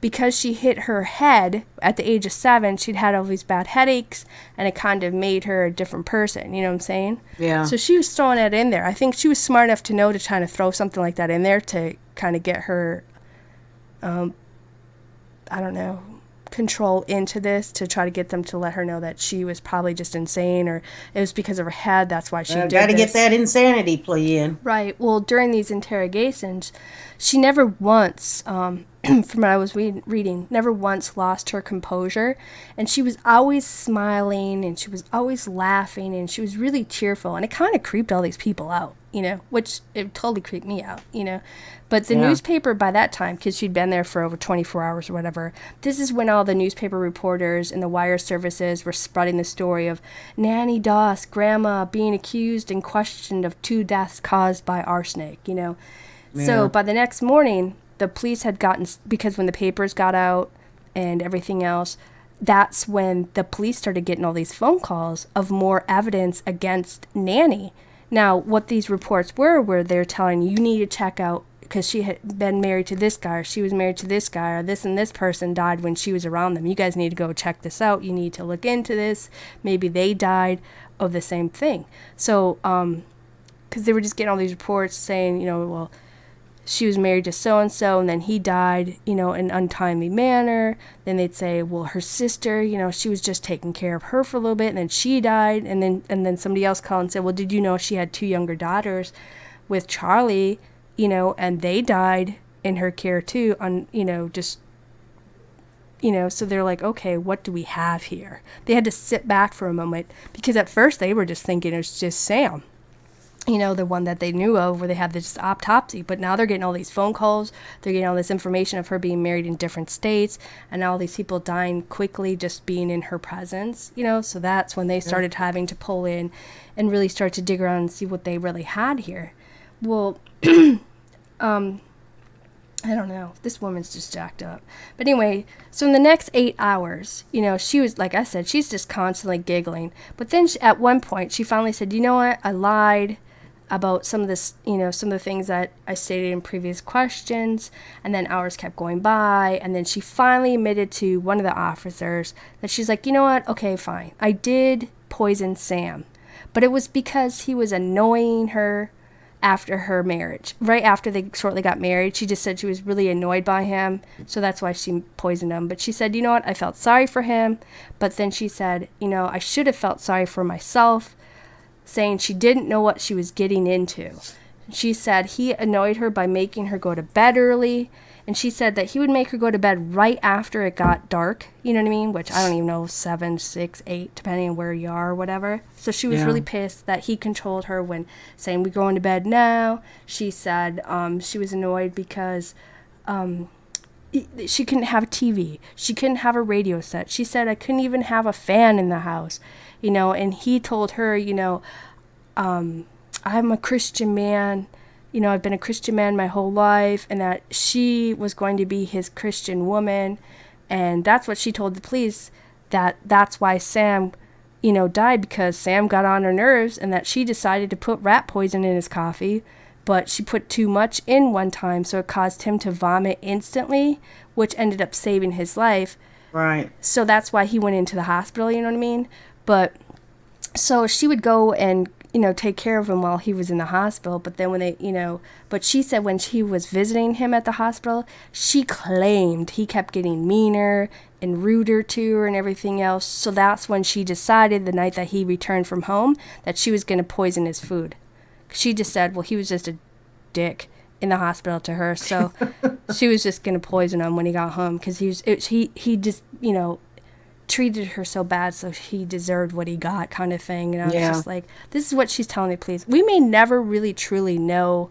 because she hit her head at the age of 7, she'd had all these bad headaches, and it kind of made her a different person, you know what I'm saying? Yeah. So she was throwing that in there. I think she was smart enough to know to try to throw something like that in there to kind of get her, control into this, to try to get them to let her know that she was probably just insane, or it was because of her head, that's why she did this. Got to get that insanity plea in. Right. Well, during these interrogations, she never once, from what I was reading, never once lost her composure, and she was always smiling, and she was always laughing, and she was really cheerful, and it kind of creeped all these people out, which it totally creeped me out, But the newspaper by that time, because she'd been there for over 24 hours or whatever, this is when all the newspaper reporters and the wire services were spreading the story of Nanny Doss, Grandma, being accused and questioned of 2 deaths caused by arsenic, Yeah. So by the next morning, the police had gotten, because when the papers got out and everything else, that's when the police started getting all these phone calls of more evidence against Nanny. Now, what these reports were they're telling you need to check out, because she had been married to this guy, or she was married to this guy, or this and this person died when she was around them. You guys need to go check this out. You need to look into this. Maybe they died of the same thing. So, because they were just getting all these reports saying, well, she was married to so-and-so, and then he died, in an untimely manner. Then they'd say, well, her sister, she was just taking care of her for a little bit, and then she died. And then somebody else called and said, well, did you know she had 2 younger daughters with Charlie, and they died in her care too, so they're like, okay, what do we have here? They had to sit back for a moment, because at first they were just thinking it was just Sam. The one that they knew of, where they had this autopsy. But now they're getting all these phone calls. They're getting all this information of her being married in different states, and all these people dying quickly just being in her presence, So that's when they started having to pull in and really start to dig around and see what they really had here. Well, I don't know. This woman's just jacked up. But anyway, so in the next 8 hours, she was, like I said, she's just constantly giggling. But then at one point, she finally said, you know what, I lied about some of this, some of the things that I stated in previous questions. And then hours kept going by. And then she finally admitted to one of the officers that she's like, you know what, okay, fine. I did poison Sam. But it was because he was annoying her after her marriage. Right after they shortly got married, she just said she was really annoyed by him, so that's why she poisoned him. But she said, you know what, I felt sorry for him, but then she said, I should have felt sorry for myself, saying she didn't know what she was getting into. She said he annoyed her by making her go to bed early, And she said that he would make her go to bed right after it got dark, you know what I mean? Which I don't even know, 7, 6, 8, depending on where you are or whatever. So she was really pissed that he controlled her when saying, we're going to bed now. She said she was annoyed because she couldn't have a TV. She couldn't have a radio set. She said, I couldn't even have a fan in the house, you know, and he told her, you know, I'm a Christian man, you know, I've been a Christian man my whole life, and that she was going to be his Christian woman. And that's what she told the police, that's why Sam, you know, died, because Sam got on her nerves, and that she decided to put rat poison in his coffee. But she put too much in one time, so it caused him to vomit instantly, which ended up saving his life. Right. So that's why he went into the hospital, you know what I mean? But so she would go and, you know, take care of him while he was in the hospital. But then when they, you know, but she said when she was visiting him at the hospital, she claimed he kept getting meaner and ruder to her and everything else. So that's when she decided, the night that he returned from home, that she was going to poison his food. She just said, well, he was just a dick in the hospital to her, so she was just going to poison him when he got home, because he just, you know, treated her so bad, so he deserved what he got, kind of thing. And I was just like, this is what she's telling me, please. We may never really truly know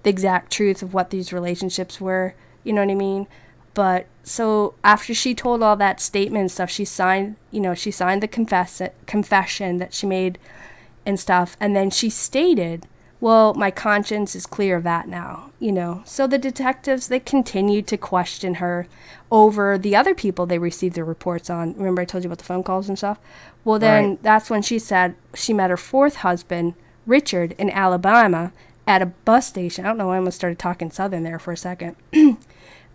the exact truth of what these relationships were, you know what I mean? But so after she told all that statement and stuff, she signed the confession that she made and stuff, and then she stated, well, my conscience is clear of that now, you know. So the detectives, they continued to question her over the other people they received their reports on. Remember I told you about the phone calls and stuff? Well, then that's when she said she met her fourth husband, Richard, in Alabama at a bus station. I don't know why I almost started talking Southern there for a second.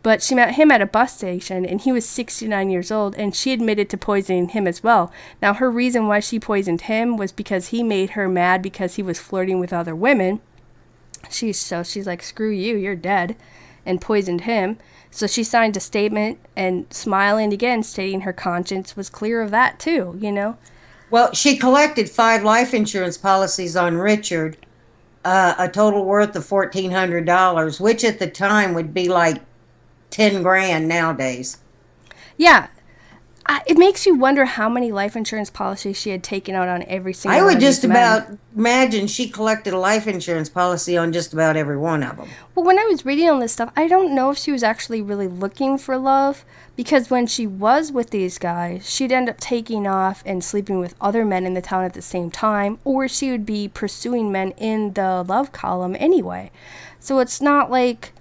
But she met him at a bus station, and he was 69 years old, and she admitted to poisoning him as well. Now, her reason why she poisoned him was because he made her mad because he was flirting with other women. She's like, screw you, you're dead, and poisoned him. So she signed a statement and smiling again, stating her conscience was clear of that too, you know. Well, she collected 5 life insurance policies on Richard, a total worth of $1,400, which at the time would be like 10 grand nowadays. Yeah. It makes you wonder how many life insurance policies she had taken out on every single one. I would just about imagine she collected a life insurance policy on just about every one of them. Well, when I was reading all this stuff, I don't know if she was actually really looking for love, because when she was with these guys, she'd end up taking off and sleeping with other men in the town at the same time, or she would be pursuing men in the love column anyway. So it's not like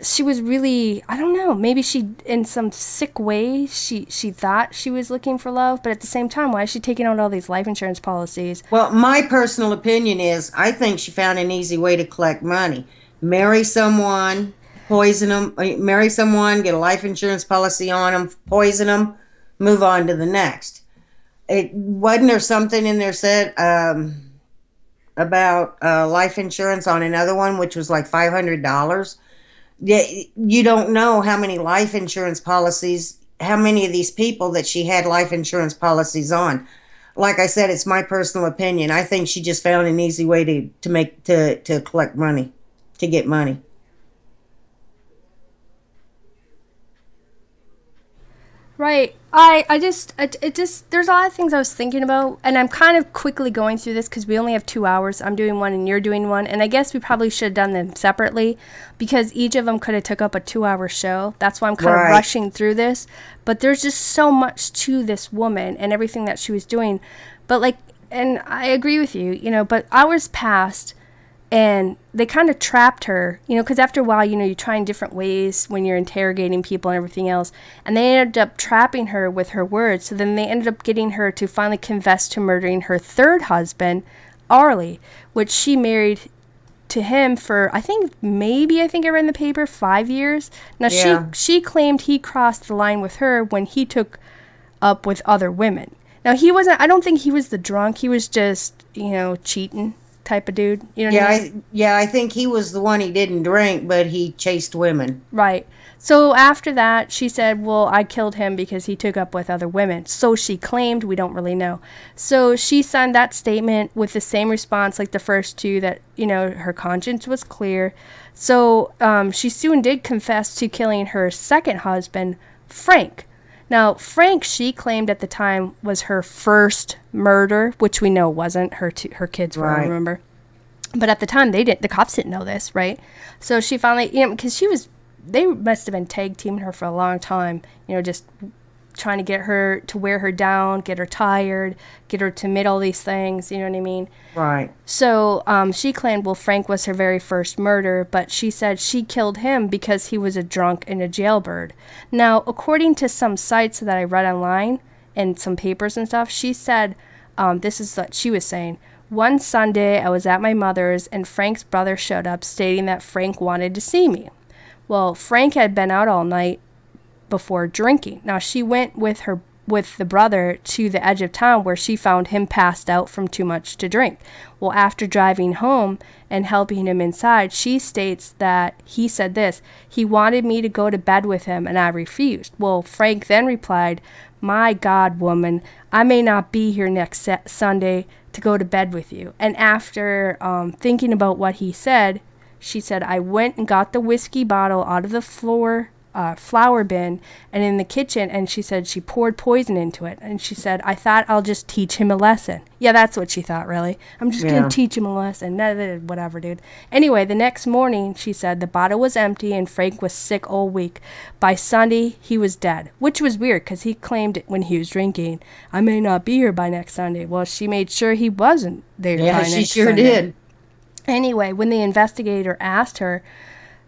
she was really, I don't know, maybe she, in some sick way, she thought she was looking for love, but at the same time, why is she taking out all these life insurance policies? Well, my personal opinion is, I think she found an easy way to collect money. Marry someone, poison them, marry someone, get a life insurance policy on them, poison them, move on to the next. Wasn't there something in there said about life insurance on another one, which was like $500? Yeah, you don't know how many life insurance policies, how many of these people that she had life insurance policies on. Like I said, it's my personal opinion. I think she just found an easy way to collect money, to get money. Right. It just, there's a lot of things I was thinking about, and I'm kind of quickly going through this because we only have 2 hours. I'm doing one and you're doing one, and I guess we probably should have done them separately because each of them could have took up a 2-hour show. That's why I'm kind of rushing through this. But there's just so much to this woman and everything that she was doing. But like, and I agree with you, you know, but hours passed. And they kind of trapped her, you know, because after a while, you know, you're trying different ways when you're interrogating people and everything else. And they ended up trapping her with her words. So then they ended up getting her to finally confess to murdering her third husband, Arlie, which she married to him for, I think I read in the paper, 5 years. Now, she claimed he crossed the line with her when he took up with other women. Now, I don't think he was the drunk. He was just, you know, cheating type of dude, you know what I mean? I think he was the one. He didn't drink, but he chased women. Right. So after that, she said, well, I killed him because he took up with other women. So she claimed, we don't really know. So she signed that statement with the same response like the first two, that, her conscience was clear. So she soon did confess to killing her second husband, Frank. Now, Frank, she claimed at the time, was her first murder, which we know wasn't. Her kids were, right. remember? But at the time, the cops didn't know this, right? So she finally, because they must have been tag teaming her for a long time, just trying to get her to wear her down, get her tired, get her to admit all these things, you know what I mean? Right. So she claimed, well, Frank was her very first murder, but she said she killed him because he was a drunk and a jailbird. Now, according to some sites that I read online and some papers and stuff, she said, this is what she was saying, one Sunday I was at my mother's and Frank's brother showed up stating that Frank wanted to see me. Well, Frank had been out all night before drinking. Now, she went with the brother to the edge of town where she found him passed out from too much to drink. Well, after driving home and helping him inside, she states that he said this, he wanted me to go to bed with him and I refused. Well, Frank then replied, my God, woman, I may not be here next Sunday to go to bed with you. And after thinking about what he said, she said, I went and got the whiskey bottle out of the flour bin and in the kitchen, and she said she poured poison into it. And she said, I thought I'll just teach him a lesson. Yeah, that's what she thought, really. I'm just going to teach him a lesson. Whatever, dude. Anyway, the next morning, she said the bottle was empty and Frank was sick all week. By Sunday, he was dead, which was weird because he claimed when he was drinking, I may not be here by next Sunday. Well, she made sure he wasn't there by next Sunday. Yeah, she sure did. Anyway, when the investigator asked her,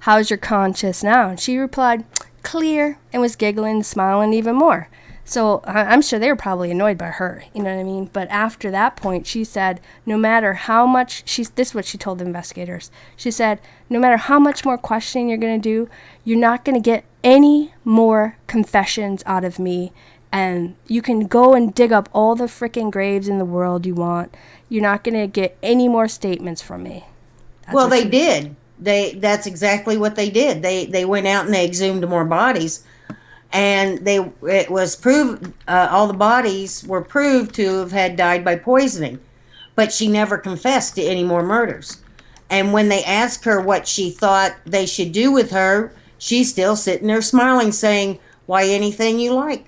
how's your conscience now? And she replied, clear, and was giggling and smiling even more. So I'm sure they were probably annoyed by her, you know what I mean? But after that point, she said, no matter how much, this is what she told the investigators. She said, no matter how much more questioning you're going to do, you're not going to get any more confessions out of me. And you can go and dig up all the freaking graves in the world you want. You're not going to get any more statements from me. Well, they did. That's exactly what they did. They went out and they exhumed more bodies, and it was proved all the bodies were proved to have had died by poisoning, but she never confessed to any more murders. And when they asked her what she thought they should do with her, she's still sitting there smiling, saying, "Why, anything you like."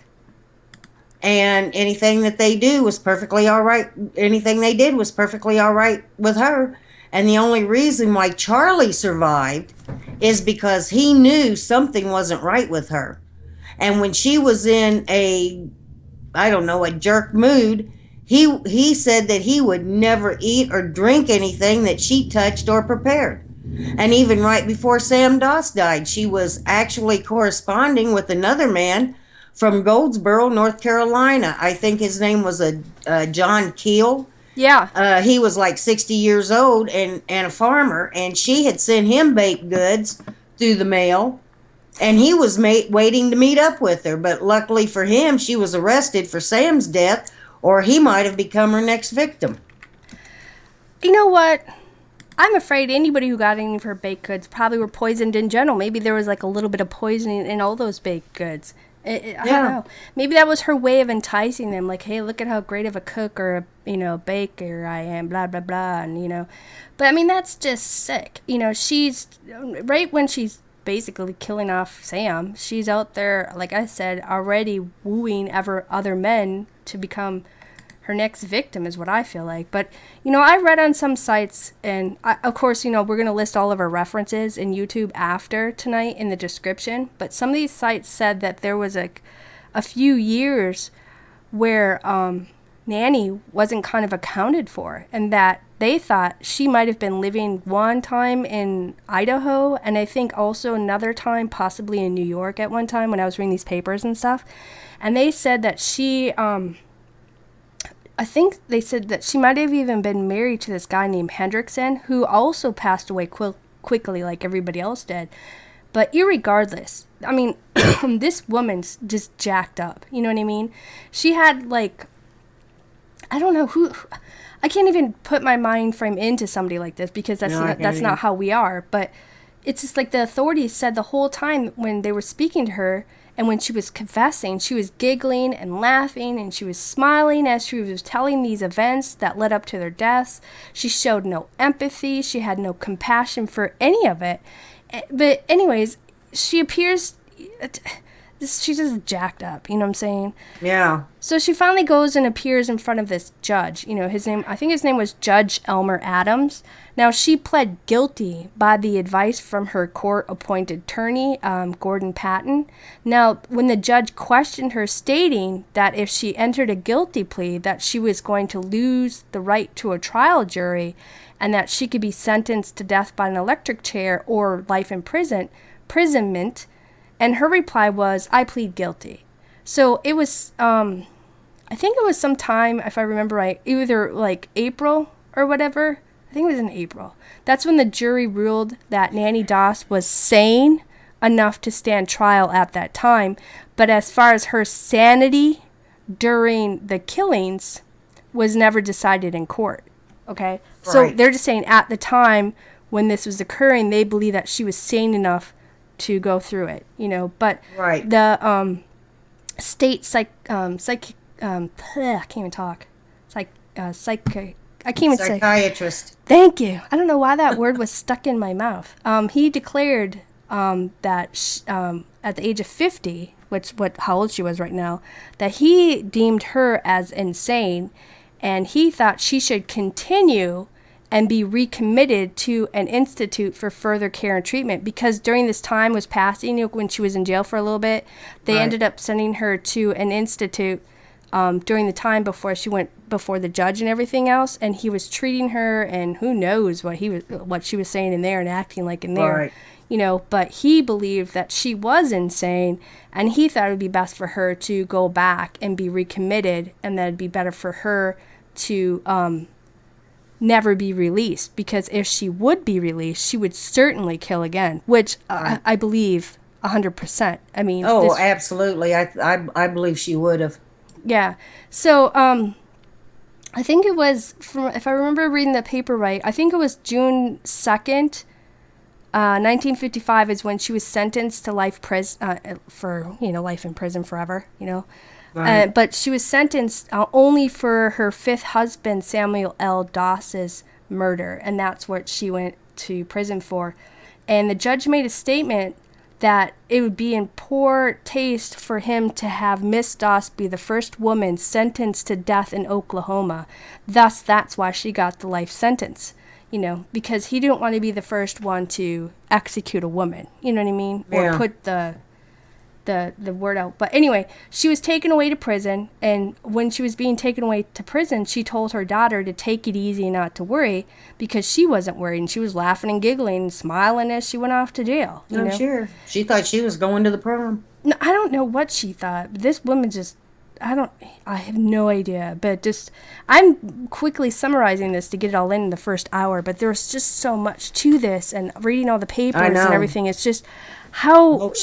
And anything that they do was perfectly all right. Anything they did was perfectly all right with her. And the only reason why Charlie survived is because he knew something wasn't right with her. And when she was in a jerk mood, he said that he would never eat or drink anything that she touched or prepared. And even right before Sam Doss died, she was actually corresponding with another man from Goldsboro, North Carolina. I think his name was John Keel. Yeah. He was like 60 years old and a farmer, and she had sent him baked goods through the mail, and he was waiting to meet up with her. But luckily for him, she was arrested for Sam's death, or he might have become her next victim. You know what? I'm afraid anybody who got any of her baked goods probably were poisoned in general. Maybe there was like a little bit of poisoning in all those baked goods. I don't know. Maybe that was her way of enticing them. Like, hey, look at how great of a cook or a baker I am, blah, blah, blah. And, but I mean, that's just sick. She's right when she's basically killing off Sam. She's out there, like I said, already wooing other men to become her next victim is what I feel like. But, I read on some sites, and of course, we're going to list all of our references in YouTube after tonight in the description. But some of these sites said that there was a few years where Nannie wasn't kind of accounted for, and that they thought she might have been living one time in Idaho, and I think also another time possibly in New York at one time when I was reading these papers and stuff. And they said that she... I think they said that she might have even been married to this guy named Hendrickson, who also passed away quickly like everybody else did. But irregardless, I mean, this woman's just jacked up. You know what I mean? She had I don't know who... I can't even put my mind frame into somebody like this because that's not how we are. But it's just like the authorities said the whole time when they were speaking to her and when she was confessing, she was giggling and laughing and she was smiling as she was telling these events that led up to their deaths. She showed no empathy. She had no compassion for any of it. But anyways, she appears... she's just jacked up, you know what I'm saying? Yeah. So she finally goes and appears in front of this judge. You know, I think his name was Judge Elmer Adams. Now, she pled guilty by the advice from her court-appointed attorney, Gordon Patton. Now, when the judge questioned her, stating that if she entered a guilty plea, that she was going to lose the right to a trial jury and that she could be sentenced to death by an electric chair or life imprisonment, and her reply was, I plead guilty. So it was, I think it was sometime, if I remember right, either like April or whatever. I think it was in April. That's when the jury ruled that Nanny Doss was sane enough to stand trial at that time. But as far as her sanity during the killings was never decided in court. Okay? Right. So they're just saying at the time when this was occurring, they believe that she was sane enough to go through it, you know, but right. The state I can't even talk. I can't even say. Psychiatrist. Thank you. I don't know why that word was stuck in my mouth. He declared that at the age of 50, how old she was right now, that he deemed her as insane, and he thought she should continue and be recommitted to an institute for further care and treatment, because during this time was passing, when she was in jail for a little bit, they ended up sending her to an institute during the time before she went before the judge and everything else, and he was treating her, and who knows what she was saying in there and acting like in there. Right. You know, but he believed that she was insane, and he thought it would be best for her to go back and be recommitted, and that it'd be better for her to never be released, because if she would be released, she would certainly kill again, which I believe 100%. I mean, absolutely. I believe she would have. Yeah. So I think it was, if I remember reading the paper right, I think it was June 2nd, 1955 is when she was sentenced to life in prison forever, you know. Right. But she was sentenced only for her fifth husband, Samuel L. Doss's murder, and that's what she went to prison for. And the judge made a statement that it would be in poor taste for him to have Miss Doss be the first woman sentenced to death in Oklahoma. Thus, that's why she got the life sentence, you know, because he didn't want to be the first one to execute a woman, you know what I mean? Yeah. Or put the word out. But anyway, she was taken away to prison, and when she was being taken away to prison, she told her daughter to take it easy and not to worry, because she wasn't worried, and she was laughing and giggling and smiling as she went off to jail. I'm sure. She thought she was going to the prom. No, I don't know what she thought. But this woman just, I have no idea. But just, I'm quickly summarizing this to get it all in the first hour, but there's just so much to this, and reading all the papers and everything, it's just... I hope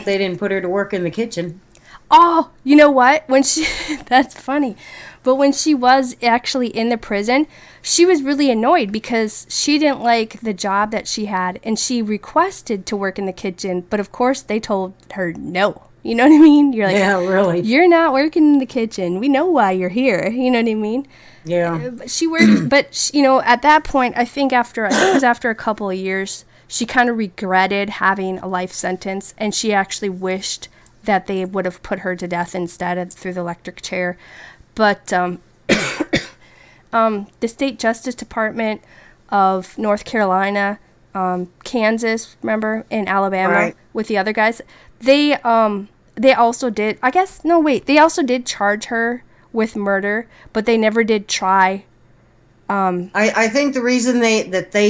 they didn't put her to work in the kitchen. Oh, you know what? That's funny. But when she was actually in the prison, she was really annoyed because she didn't like the job that she had, and she requested to work in the kitchen. But of course, they told her no. You know what I mean? You're like, yeah, really? You're not working in the kitchen. We know why you're here. You know what I mean? Yeah. She worked, but at that point, I think it was after a couple of years, she kind of regretted having a life sentence, and she actually wished that they would have put her to death instead through the electric chair. But the State Justice Department of North Carolina, Kansas, remember, and Alabama, with the other guys, they also did, they also did charge her with murder, but they never did try. I think the reason they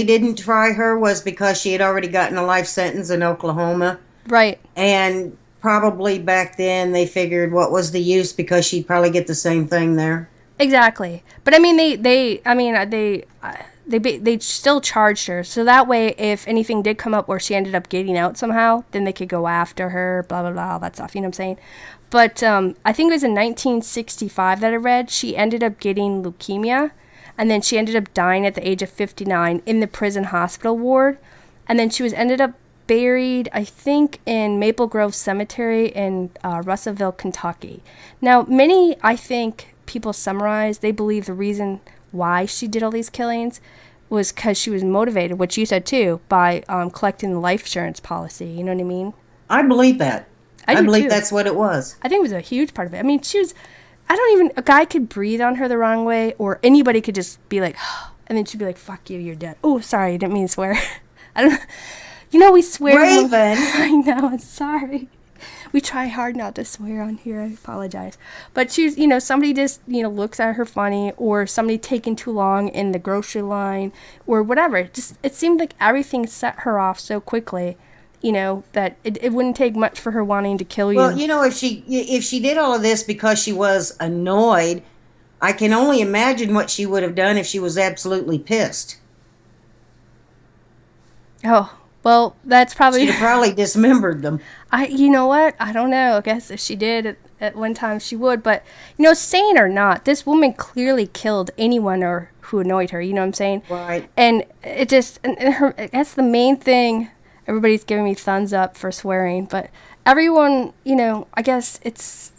didn't try her was because she had already gotten a life sentence in Oklahoma. Right. And probably back then they figured what was the use, because she'd probably get the same thing there. Exactly. But I mean they still charged her, so that way if anything did come up where she ended up getting out somehow, then they could go after her, blah blah blah, all that stuff, you know what I'm saying? But I think it was in 1965 that I read she ended up getting leukemia. And then she ended up dying at the age of 59 in the prison hospital ward. And then she was ended up buried, I think, in Maple Grove Cemetery in Russellville, Kentucky. Now, many, I think, people summarize, they believe the reason why she did all these killings was because she was motivated, which you said too, by collecting the life insurance policy. You know what I mean? I believe that. I I do believe too. that's what it was. I think it was a huge part of it. I mean, she was, I don't even, a guy could breathe on her the wrong way, or anybody could just be like, and then she'd be like, fuck you, you're dead. Oh, sorry, I didn't mean to swear. I don't, you know, we swear. Raven! I know, I'm sorry. We try hard not to swear on here. I apologize. But she's, you know, somebody just, you know, looks at her funny, or somebody taking too long in the grocery line, or whatever. It seemed like everything set her off so quickly, you know, that it wouldn't take much for her wanting to kill you. Well, you know, if she did all of this because she was annoyed, I can only imagine what she would have done if she was absolutely pissed. Oh, well, that's probably... She'd have probably dismembered them. You know what? I don't know. I guess if she did at one time, she would. But, you know, sane or not, this woman clearly killed anyone or who annoyed her. You know what I'm saying? Right. And it just, and her, that's the main thing. Everybody's giving me thumbs up for swearing. But everyone, you know, I guess it's...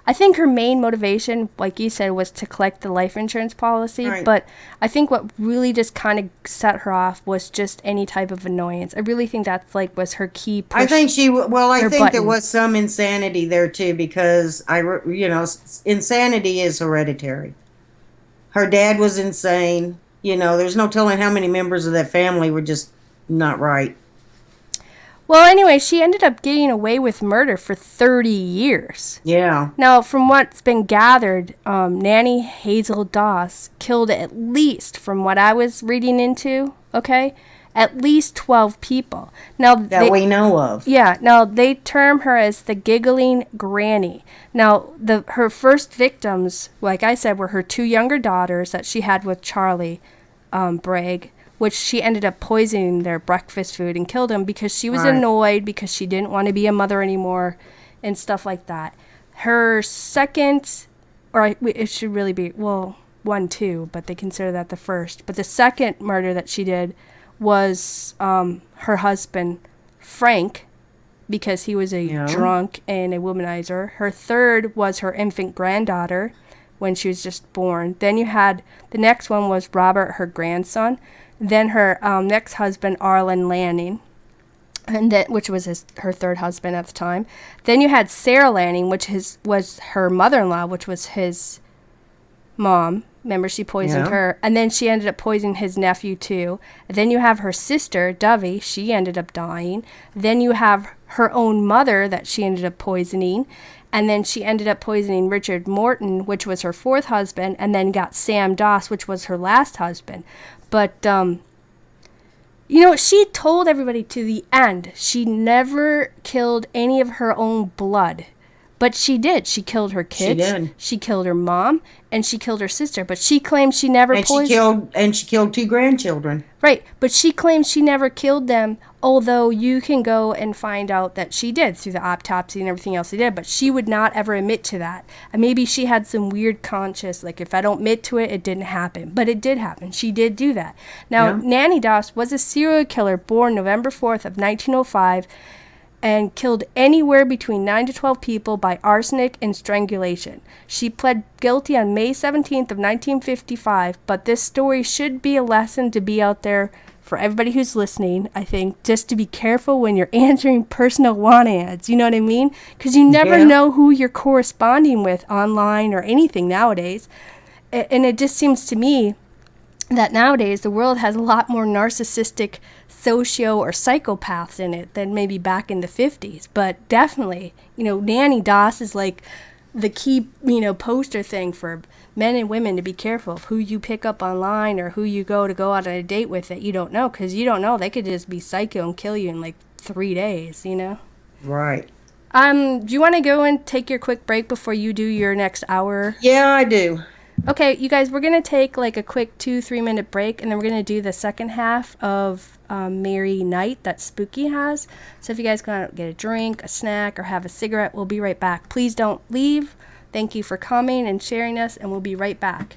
I think her main motivation, like you said, was to collect the life insurance policy. Right. But I think what really just kind of set her off was just any type of annoyance. I really think that's like was her key push. I think I think button. there was some insanity there too, because you know, insanity is hereditary. Her dad was insane. You know, there's no telling how many members of that family were just not right. Well, anyway, she ended up getting away with murder for 30 years. Yeah. Now, from what's been gathered, Nanny Hazel Doss killed at least, from what I was reading into, okay, at least 12 people. Now that we know of. Yeah. Now, they term her as the giggling granny. Now, her first victims, like I said, were her 2 younger daughters that she had with Charlie Bragg, which she ended up poisoning their breakfast food and killed them because she was annoyed, because she didn't want to be a mother anymore and stuff like that. Her second, or it should really be, well, 1, 2, but they consider that the first. But the second murder that she did was her husband, Frank, because he was a drunk and a womanizer. Her third was her infant granddaughter when she was just born. Then you had, the next one was Robert, her grandson. Then her next husband, Arlen Lanning, which was her third husband at the time. Then you had Sarah Lanning, which was her mother-in-law, which was his mom. Remember, she poisoned her. And then she ended up poisoning his nephew, too. And then you have her sister, Dovey. She ended up dying. Then you have her own mother that she ended up poisoning. And then she ended up poisoning Richard Morton, which was her fourth husband, and then got Sam Doss, which was her last husband. But, you know, she told everybody to the end she never killed any of her own blood. But she did. She killed her kids. She did. She killed her mom, and she killed her sister. But she claims she never poisoned. She killed 2 grandchildren. Right. But she claims she never killed them, although you can go and find out that she did through the autopsy and everything else they did. But she would not ever admit to that. And maybe she had some weird conscience, like, if I don't admit to it, it didn't happen. But it did happen. She did do that. Now, Nanny Doss was a serial killer born November 4th of 1905, and killed anywhere between 9 to 12 people by arsenic and strangulation. She pled guilty on May 17th of 1955, but this story should be a lesson to be out there for everybody who's listening, I think, just to be careful when you're answering personal want ads, you know what I mean? Because you never know who you're corresponding with online or anything nowadays. And it just seems to me that nowadays the world has a lot more narcissistic socio or psychopaths in it than maybe back in the 50s. But definitely, you know, Nanny Doss is like the key, you know, poster thing for men and women to be careful of who you pick up online or who you go out on a date with that you don't know, because you don't know, they could just be psycho and kill you in like 3 days, you know? Right. Do you want to go and take your quick break before you do your next hour? Yeah, I do. Okay, you guys, we're going to take like a quick 2-3 minute break, and then we're going to do the second half of Mary Knight that Spooky has. So if you guys want to get a drink, a snack, or have a cigarette, we'll be right back. Please don't leave. Thank you for coming and sharing us, and we'll be right back.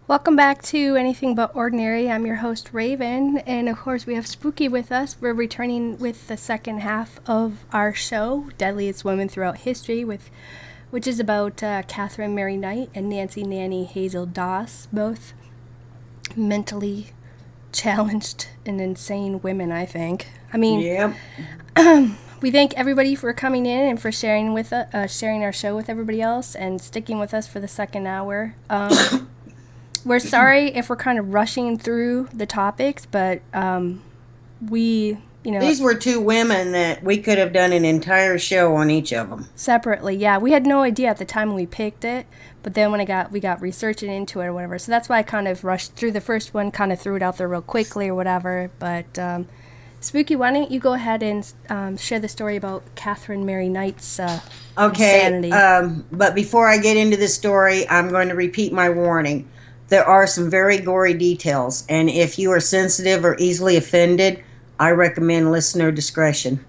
Welcome back to Anything But Ordinary. I'm your host, Raven, and of course we have Spooky with us. We're returning with the second half of our show, Deadliest Women Throughout History, which is about Katherine Mary Knight and Nancy&Nannie Hazel Doss, both mentally challenged and insane women, I think. I mean, yep. We thank everybody for coming in and for sharing with sharing our show with everybody else and sticking with us for the second hour. We're sorry if we're kind of rushing through the topics, but these were two women that we could have done an entire show on each of them. Separately, yeah. We had no idea at the time when we picked it, but then when we got researching into it or whatever. So that's why I kind of rushed through the first one, kind of threw it out there real quickly or whatever. But Spooky, why don't you go ahead and share the story about Katherine Mary Knight's insanity. But before I get into this story, I'm going to repeat my warning. There are some very gory details, and if you are sensitive or easily offended, I recommend listener discretion.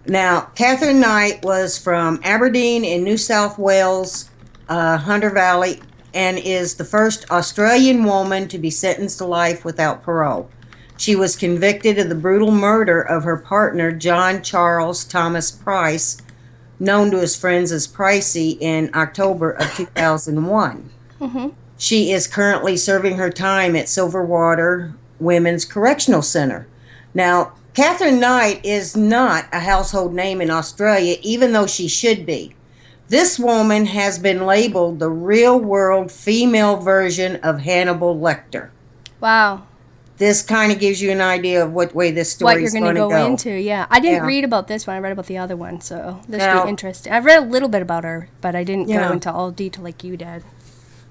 Now, Katherine Knight was from Aberdeen in New South Wales, Hunter Valley, and is the first Australian woman to be sentenced to life without parole. She was convicted of the brutal murder of her partner, John Charles Thomas Price, known to his friends as Pricey, in October of 2001. Mm-hmm. She is currently serving her time at Silverwater Women's Correctional Center. Now, Katherine Knight is not a household name in Australia, even though she should be. This woman has been labeled the real-world female version of Hannibal Lecter. Wow. This kind of gives you an idea of what way this story is going to go. What you're going to go into, yeah. I didn't read about this one. I read about the other one, so this should be interesting. I read a little bit about her, but I didn't go into all detail like you did.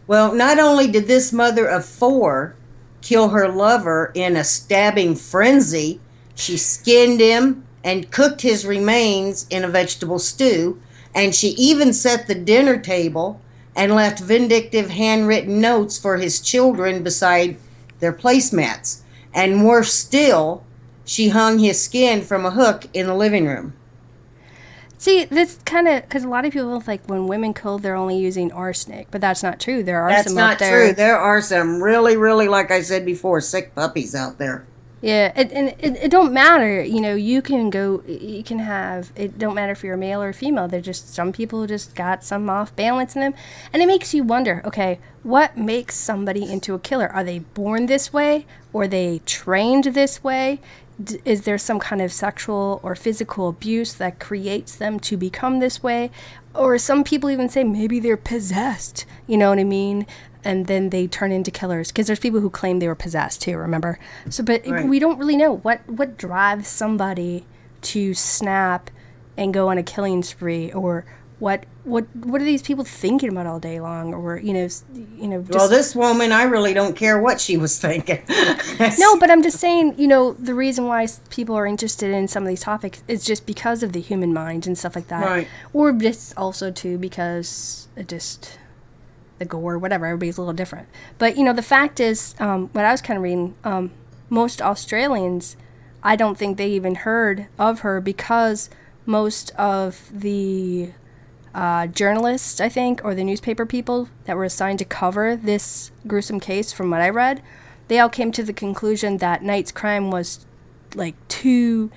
Well, not only did this mother of four kill her lover in a stabbing frenzy, she skinned him and cooked his remains in a vegetable stew, and she even set the dinner table and left vindictive handwritten notes for his children beside their placemats. And worse still, she hung his skin from a hook in the living room. See, this kind of, because a lot of people think when women kill, they're only using arsenic, but that's not true. There are some out there. That's not true. There are some really, really, like I said before, sick puppies out there. Yeah, and it don't matter. You know, you can have, it don't matter if you're a male or a female. They're just, some people just got some off balance in them. And it makes you wonder, okay, what makes somebody into a killer? Are they born this way? Or are they trained this way? Is there some kind of sexual or physical abuse that creates them to become this way? Or some people even say maybe they're possessed, you know what I mean? And then they turn into killers. Because there's people who claim they were possessed too, remember? So, but right. We don't really know what drives somebody to snap and go on a killing spree, or what are these people thinking about all day long, or just, well, this woman, I really don't care what she was thinking. No, but I'm just saying, the reason why people are interested in some of these topics is just because of the human mind and stuff like that, right? Or just also too because the gore, whatever, everybody's a little different. But the fact is, what I was kind of reading, most Australians, I don't think they even heard of her, because most of the journalists, I think, or the newspaper people that were assigned to cover this gruesome case, from what I read, they all came to the conclusion that Knight's crime was like too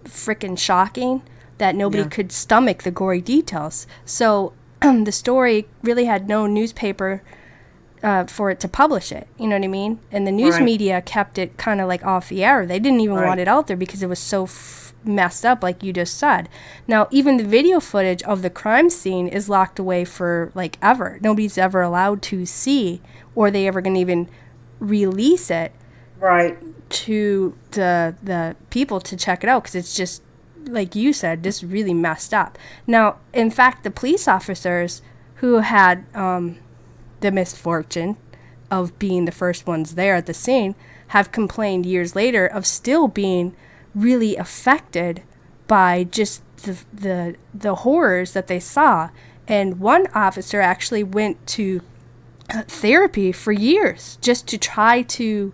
freaking shocking that nobody could stomach the gory details. So the story really had no newspaper for it to publish it, you know what I mean? And the news media kept it kind of like off the air. They didn't even want it out there because it was so messed up, like you just said. Now, even the video footage of the crime scene is locked away for like ever. Nobody's ever allowed to see, or they ever going to even release it to the people to check it out, because it's just, like you said, just really messed up. Now, in fact, the police officers who had the misfortune of being the first ones there at the scene have complained years later of still being really affected by just the horrors that they saw. And one officer actually went to therapy for years just to try to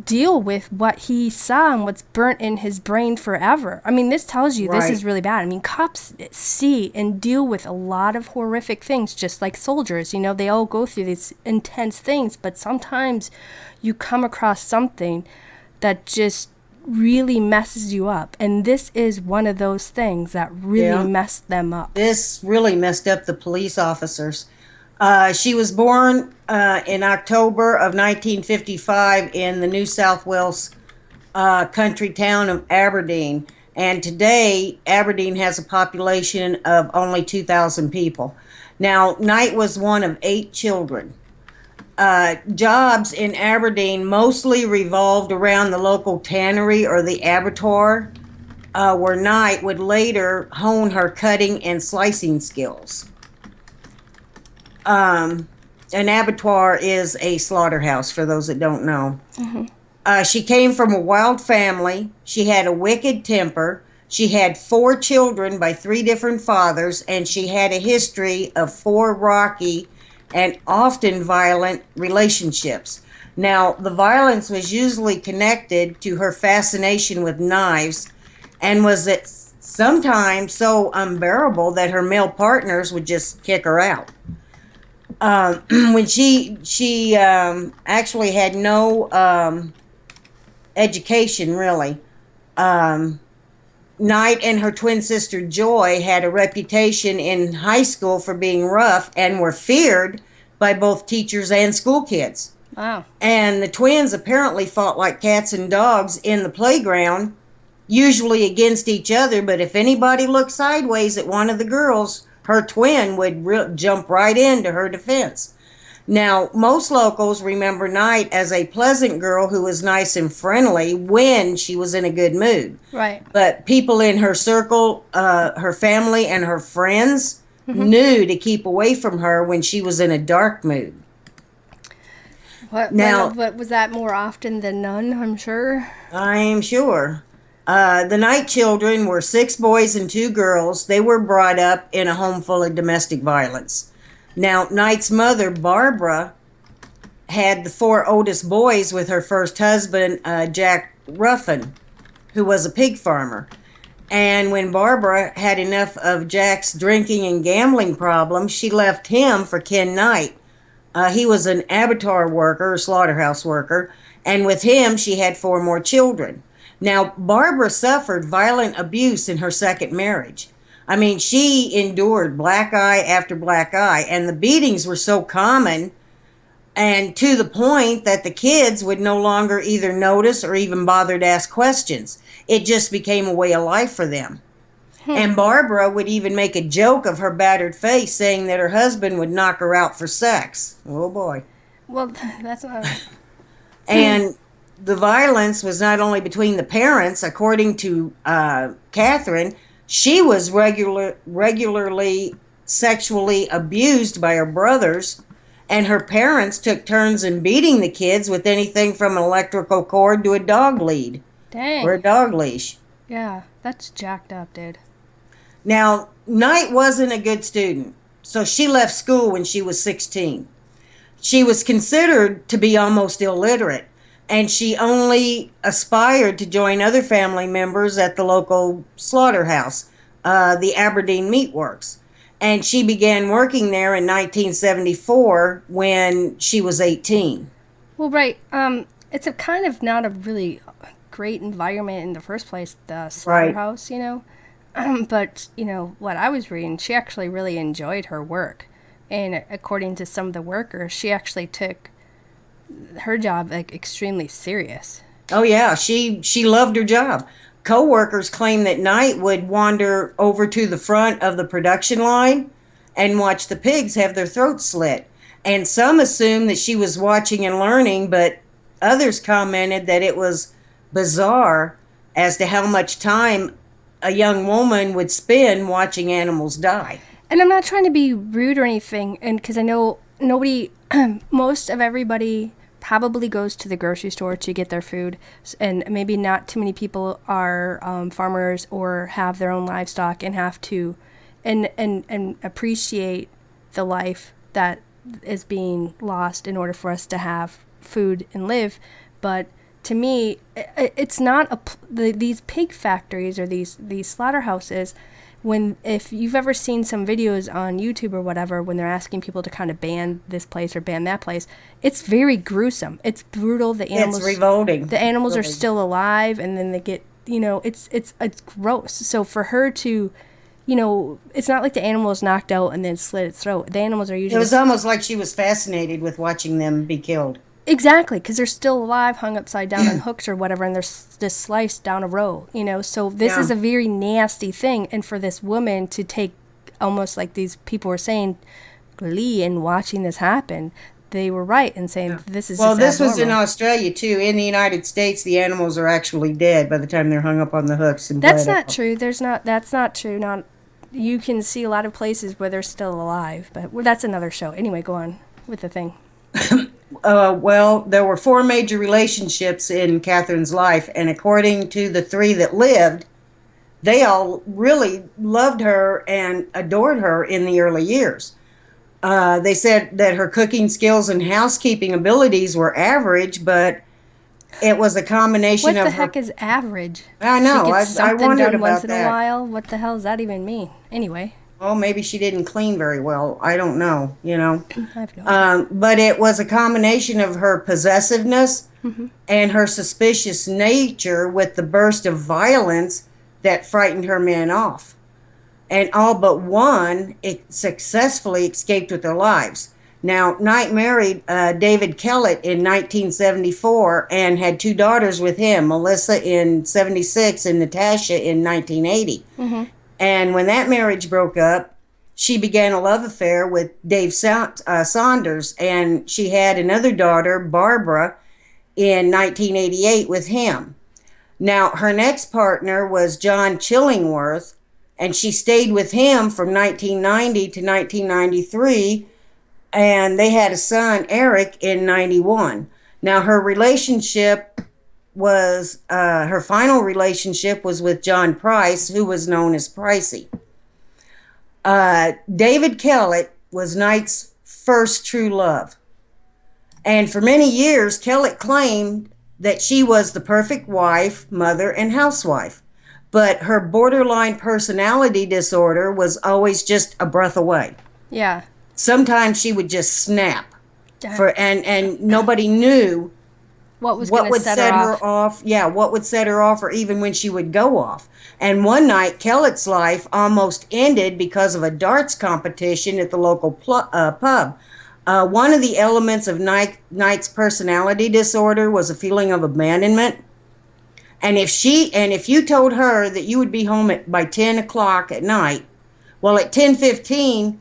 deal with what he saw and what's burnt in his brain forever. I mean, this tells you this is really bad. I mean, cops see and deal with a lot of horrific things, just like soldiers. You know, they all go through these intense things, but sometimes you come across something that just really messes you up. And this is one of those things that really messed them up. This really messed up the police officers. She was born in October of 1955 in the New South Wales country town of Aberdeen. And today, Aberdeen has a population of only 2,000 people. Now, Knight was one of 8 children. Jobs in Aberdeen mostly revolved around the local tannery or the abattoir, where Knight would later hone her cutting and slicing skills. An abattoir is a slaughterhouse, for those that don't know. She came from a wild family. She had a wicked temper. She had 4 children by 3 different fathers, and she had a history of 4 rocky and often violent relationships. Now, the violence was usually connected to her fascination with knives, and was at sometimes so unbearable that her male partners would just kick her out. When she actually had no education, really. Knight and her twin sister Joy had a reputation in high school for being rough and were feared by both teachers and school kids. Wow. And the twins apparently fought like cats and dogs in the playground, usually against each other, but if anybody looked sideways at one of the girls, her twin would jump right into her defense. Now, most locals remember Knight as a pleasant girl who was nice and friendly when she was in a good mood. Right. But people in her circle, her family and her friends, knew to keep away from her when she was in a dark mood. What was that more often than none, I'm sure? I'm sure. The Knight children were 6 boys and 2 girls. They were brought up in a home full of domestic violence. Now, Knight's mother, Barbara, had the 4 oldest boys with her first husband, Jack Ruffin, who was a pig farmer. And when Barbara had enough of Jack's drinking and gambling problems, she left him for Ken Knight. He was an abattoir worker, a slaughterhouse worker, and with him she had 4 more children. Now, Barbara suffered violent abuse in her second marriage. I mean, she endured black eye after black eye, and the beatings were so common and to the point that the kids would no longer either notice or even bother to ask questions. It just became a way of life for them. And Barbara would even make a joke of her battered face, saying that her husband would knock her out for sex. Oh, boy. Well, that's not... And the violence was not only between the parents. According to Catherine, she was regularly sexually abused by her brothers, and her parents took turns in beating the kids with anything from an electrical cord to a dog lead. Dang. Or a dog leash. Yeah, that's jacked up, dude. Now, Knight wasn't a good student, so she left school when she was 16. She was considered to be almost illiterate, and she only aspired to join other family members at the local slaughterhouse, the Aberdeen Meat Works. And she began working there in 1974 when she was 18. Well, right. It's a kind of not a really great environment in the first place, the slaughterhouse, you know. But, you know, what I was reading, she actually really enjoyed her work. And according to some of the workers, she actually took her job like extremely serious. Oh, yeah. She loved her job. Co-workers claim that Knight would wander over to the front of the production line and watch the pigs have their throats slit. And some assume that she was watching and learning, but others commented that it was bizarre as to how much time a young woman would spend watching animals die. And I'm not trying to be rude or anything, and because I know nobody, most of everybody probably goes to the grocery store to get their food, and maybe not too many people are farmers or have their own livestock and have to and appreciate the life that is being lost in order for us to have food and live. But to me, it's not these pig factories or these slaughterhouses. If you've ever seen some videos on YouTube or whatever, when they're asking people to kind of ban this place or ban that place, it's very gruesome. It's brutal. It's revolting. The animals are still alive, and then they get, it's gross. So for her to, it's not like the animal is knocked out and then slit its throat. The animals are usually... It was almost like she was fascinated with watching them be killed. Exactly, because they're still alive, hung upside down on hooks or whatever, and they're just sliced down a row, So this is a very nasty thing, and for this woman to take, almost like these people were saying, glee in watching this happen, they were right in saying this is Well, just this abnormal. was in Australia, too. In the United States, the animals are actually dead by the time they're hung up on the hooks. And that's not true. That's not true. You can see a lot of places where they're still alive, but that's another show. Anyway, go on with the thing. Well, there were 4 major relationships in Katherine's life, and according to the 3 that lived, they all really loved her and adored her in the early years. They said that her cooking skills and housekeeping abilities were average, but it was a combination of What the heck is average? I know. I wondered about once in that. a while. What the hell does that even mean? Anyway. Well, maybe she didn't clean very well. I don't know, I have no idea. But it was a combination of her possessiveness and her suspicious nature with the burst of violence that frightened her men off. And all but one successfully escaped with their lives. Now, Knight married David Kellett in 1974 and had 2 daughters with him, Melissa in 76 and Natasha in 1980. And when that marriage broke up, she began a love affair with Dave Saunders, and she had another daughter, Barbara, in 1988 with him. Now, her next partner was John Chillingworth, and she stayed with him from 1990 to 1993, and they had a son, Eric, in 91. Now, her final relationship was with John Price, who was known as Pricey. David Kellett was Knight's first true love. And for many years, Kellett claimed that she was the perfect wife, mother, and housewife. But her borderline personality disorder was always just a breath away. Yeah. Sometimes she would just snap. And nobody knew what would set her off. Yeah, what would set her off, or even when she would go off. And one night, Kellett's life almost ended because of a darts competition at the local pub. One of the elements of Knight's personality disorder was a feeling of abandonment. And if you told her that you would be home by 10 o'clock at night, well, at 10:15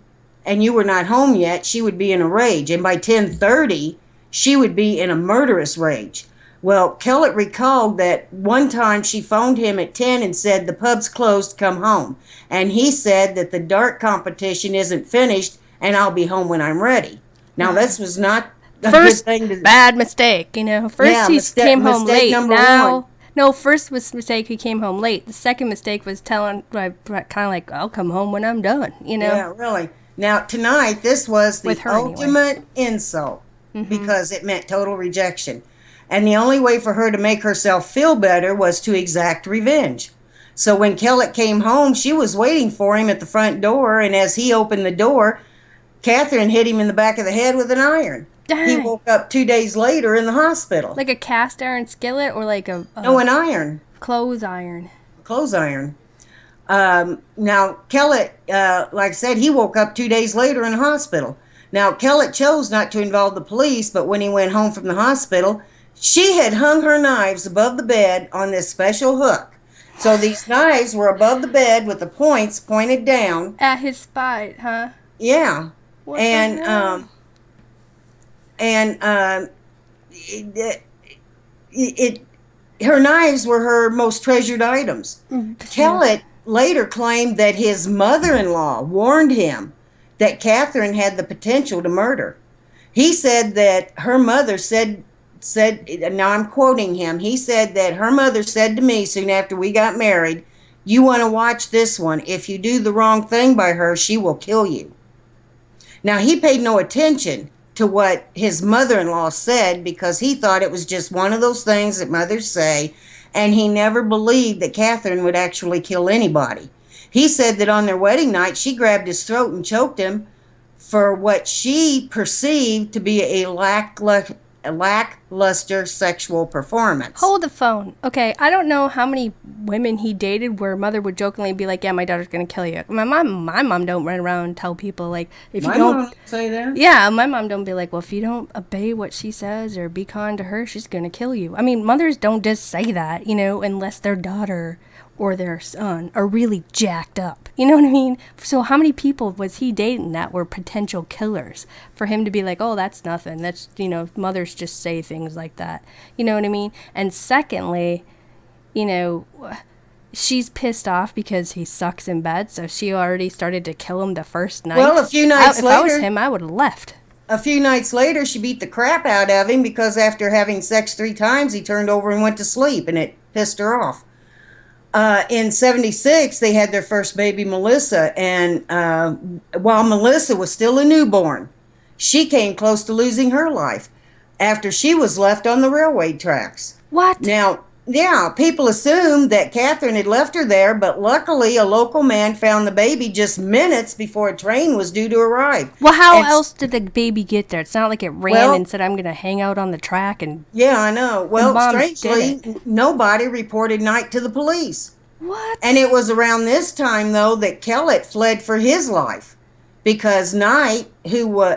and you were not home yet, she would be in a rage. And by 10:30, she would be in a murderous rage. Well, Kellett recalled that one time she phoned him at 10 and said, "The pub's closed, come home." And he said that the dart competition isn't finished and I'll be home when I'm ready. Now, this was not a good thing to... bad mistake, First he came home late. First was mistake he came home late. The second mistake was telling, kind of like, I'll come home when I'm done, Yeah, really. Now, tonight, this was the ultimate insult because it meant total rejection. And the only way for her to make herself feel better was to exact revenge. So when Kellett came home, she was waiting for him at the front door, and as he opened the door, Katherine hit him in the back of the head with an iron. Dang. He woke up 2 days later in the hospital. Like a cast iron skillet or like an iron. Clothes iron. Clothes iron. Now, Kellett, like I said, he woke up 2 days later in the hospital. Now, Kellett chose not to involve the police, but when he went home from the hospital, she had hung her knives above the bed on this special hook. So these knives were above the bed with the points pointed down. At his spine, huh? Yeah. What her knives were her most treasured items. Kellett later claimed that his mother-in-law warned him that Katherine had the potential to murder. He said that her mother said, now I'm quoting him, he said that her mother said to me soon after we got married, "You want to watch this one. If you do the wrong thing by her, she will kill you." Now, he paid no attention to what his mother-in-law said, because he thought it was just one of those things that mothers say, and he never believed that Katherine would actually kill anybody. He said that on their wedding night, she grabbed his throat and choked him for what she perceived to be a lackluster sexual performance. Hold the phone. Okay, I don't know how many women he dated where mother would jokingly be like, "Yeah, my daughter's gonna kill you." My mom don't run around and tell people like, if you don't. My mom say that. Yeah, my mom don't be like, well, if you don't obey what she says or be kind to her, she's gonna kill you. I mean, mothers don't just say that, unless their daughter or their son are really jacked up. You know what I mean? So how many people was he dating that were potential killers for him to be like, oh, that's nothing. That's, mothers just say things like that. You know what I mean? And secondly, she's pissed off because he sucks in bed. So she already started to kill him the first night. Well, a few nights later. If I was him, I would have left. A few nights later, she beat the crap out of him because after having sex 3 times, he turned over and went to sleep, and it pissed her off. In 76, they had their first baby, Melissa, and while Melissa was still a newborn, she came close to losing her life after she was left on the railway tracks. What? Now, yeah, people assumed that Katherine had left her there, but luckily a local man found the baby just minutes before a train was due to arrive. Well, how else did the baby get there? It's not like it ran and said, I'm going to hang out on the track and... Yeah, I know. Well, strangely, nobody reported Knight to the police. What? And it was around this time, though, that Kellett fled for his life. Because Knight, who was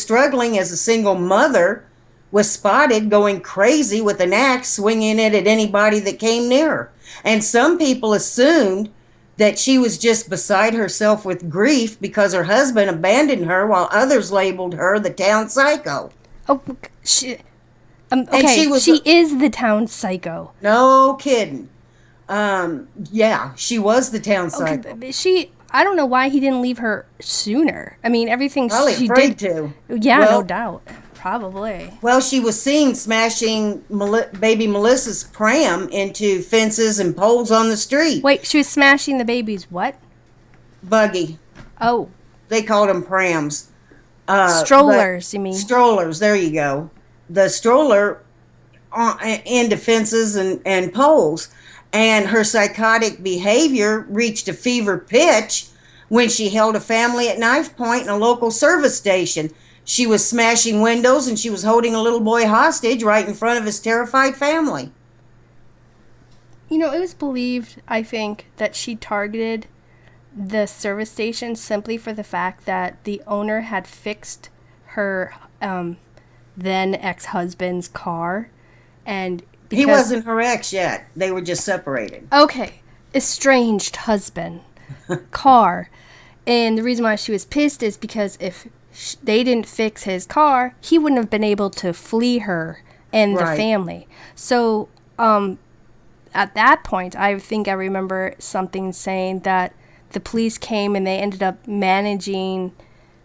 struggling as a single mother, was spotted going crazy with an axe, swinging it at anybody that came near her. And some people assumed that she was just beside herself with grief because her husband abandoned her, while others labeled her the town psycho. Oh, okay, she is the town psycho. No kidding. Yeah, she was the town psycho. Okay, I don't know why he didn't leave her sooner. I mean, everything Probably she afraid did. to. Yeah, no doubt. Probably. Well, she was seen smashing baby Melissa's pram into fences and poles on the street. Wait, she was smashing the baby's what? Buggy. Oh. They called them prams. Strollers, you mean? Strollers, there you go. The stroller into fences and poles. And her psychotic behavior reached a fever pitch when she held a family at knife point in a local service station. She was smashing windows and she was holding a little boy hostage right in front of his terrified family. It was believed, I think, that she targeted the service station simply for the fact that the owner had fixed her then ex-husband's car. And he wasn't her ex yet. They were just separated. Okay. Estranged husband. Car. And the reason why she was pissed is because if they didn't fix his car, he wouldn't have been able to flee her and the family. So at that point, I think I remember something saying that the police came and they ended up managing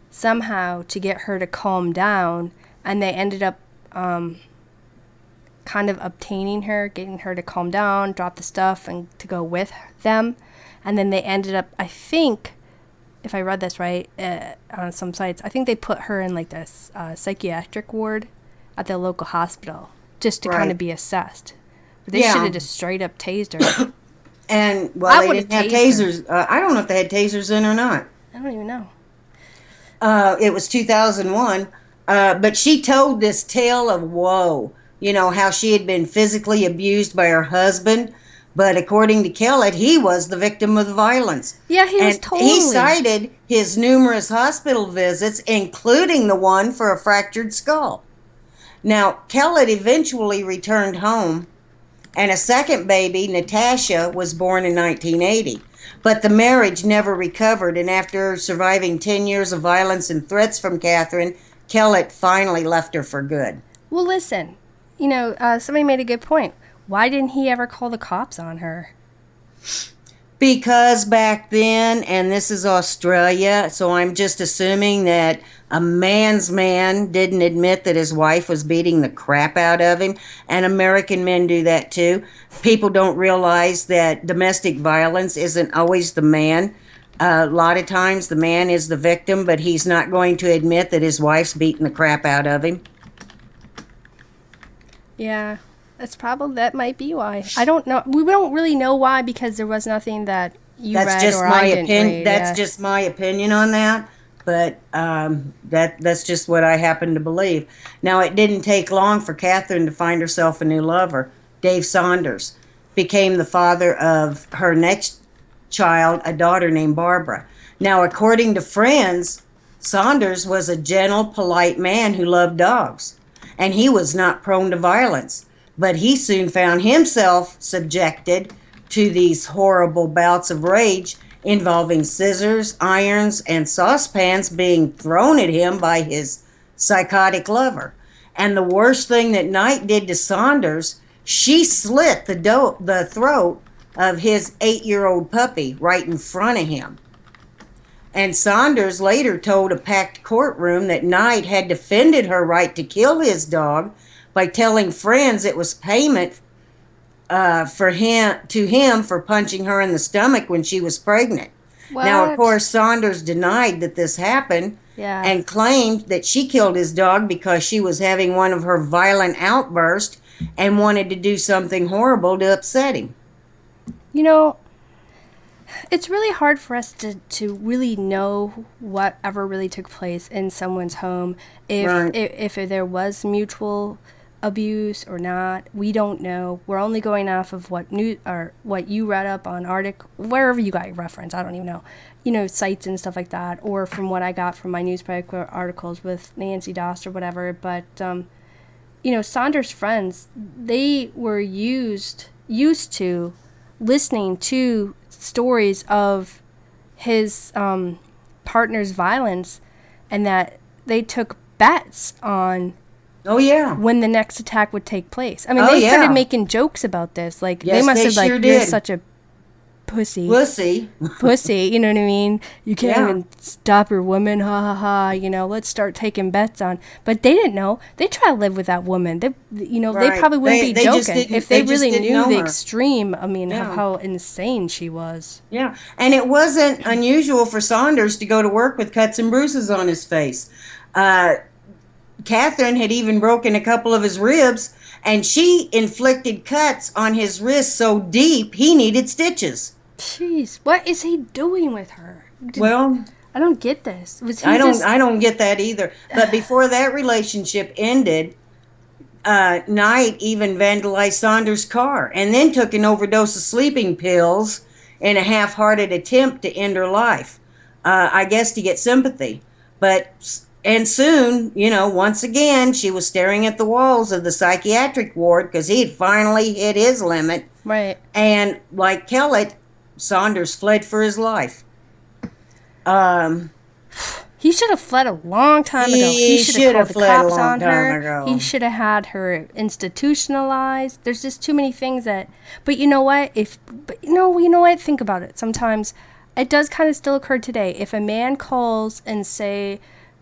somehow to get her to calm down, and they ended up kind of obtaining her, getting her to calm down, drop the stuff, and to go with them. And then they ended up, I think, if I read this right, on some sites, I think they put her in like this psychiatric ward at the local hospital just to kind of be assessed. But they should have just straight up tased her. And, well, they didn't have tasers. I don't know if they had tasers in or not. I don't even know. It was 2001. But she told this tale of woe. How she had been physically abused by her husband. But according to Kellett, he was the victim of the violence. Yeah, he was totally. He cited his numerous hospital visits, including the one for a fractured skull. Now, Kellett eventually returned home, and a second baby, Natasha, was born in 1980. But the marriage never recovered, and after surviving 10 years of violence and threats from Katherine, Kellett finally left her for good. Well, listen, somebody made a good point. Why didn't he ever call the cops on her? Because back then, and this is Australia, so I'm just assuming that a man's man didn't admit that his wife was beating the crap out of him, and American men do that too. People don't realize that domestic violence isn't always the man A lot of times the man is the victim, but he's not going to admit that his wife's beating the crap out of him. Yeah, that might be why. I don't know. We don't really know why because there was nothing that you read or I didn't read. That's just my opinion on that. But that's just what I happen to believe. Now, it didn't take long for Katherine to find herself a new lover. Dave Saunders became the father of her next child, a daughter named Barbara. Now, according to friends, Saunders was a gentle, polite man who loved dogs, and he was not prone to violence. But he soon found himself subjected to these horrible bouts of rage involving scissors, irons, and saucepans being thrown at him by his psychotic lover. And the worst thing that Knight did to Saunders, she slit the throat of his 8-year-old puppy right in front of him. And Saunders later told a packed courtroom that Knight had defended her right to kill his dog by telling friends it was payment for him for punching her in the stomach when she was pregnant. What? Now, of course, Saunders denied that this happened and claimed that she killed his dog because she was having one of her violent outbursts and wanted to do something horrible to upset him. You know, it's really hard for us to really know whatever really took place in someone's home. If there was mutual abuse or not, we don't know. We're only going off of what you read up on article, wherever you got your reference. I don't even know, sites and stuff like that, or from what I got from my newspaper articles with Nancy Doss or whatever. But Saunders' friends, they were used to listening to stories of his partner's violence, and that they took bets on when the next attack would take place. I mean, they started making jokes about this. Like, they must have like, you're such a pussy, you know what I mean? You can't even stop your woman, ha ha ha, let's start taking bets on. But they didn't know. They try to live with that woman. They probably wouldn't be joking if they really knew the extreme, of how insane she was. Yeah, and it wasn't unusual for Saunders to go to work with cuts and bruises on his face. Katherine had even broken a couple of his ribs, and she inflicted cuts on his wrist so deep he needed stitches. Jeez, what is he doing with her? Well, I don't get this. I don't get that either. But before that relationship ended, Knight even vandalized Saunders' car and then took an overdose of sleeping pills in a half-hearted attempt to end her life. I guess to get sympathy. And soon, once again, she was staring at the walls of the psychiatric ward because he had finally hit his limit. Right. And like Kellett, Saunders fled for his life. He should have fled a long time ago. He should have called the cops on her. He should have had her institutionalized. There's just too many things that. But you know what? Think about it. Sometimes it does kind of still occur today. If a man calls and say,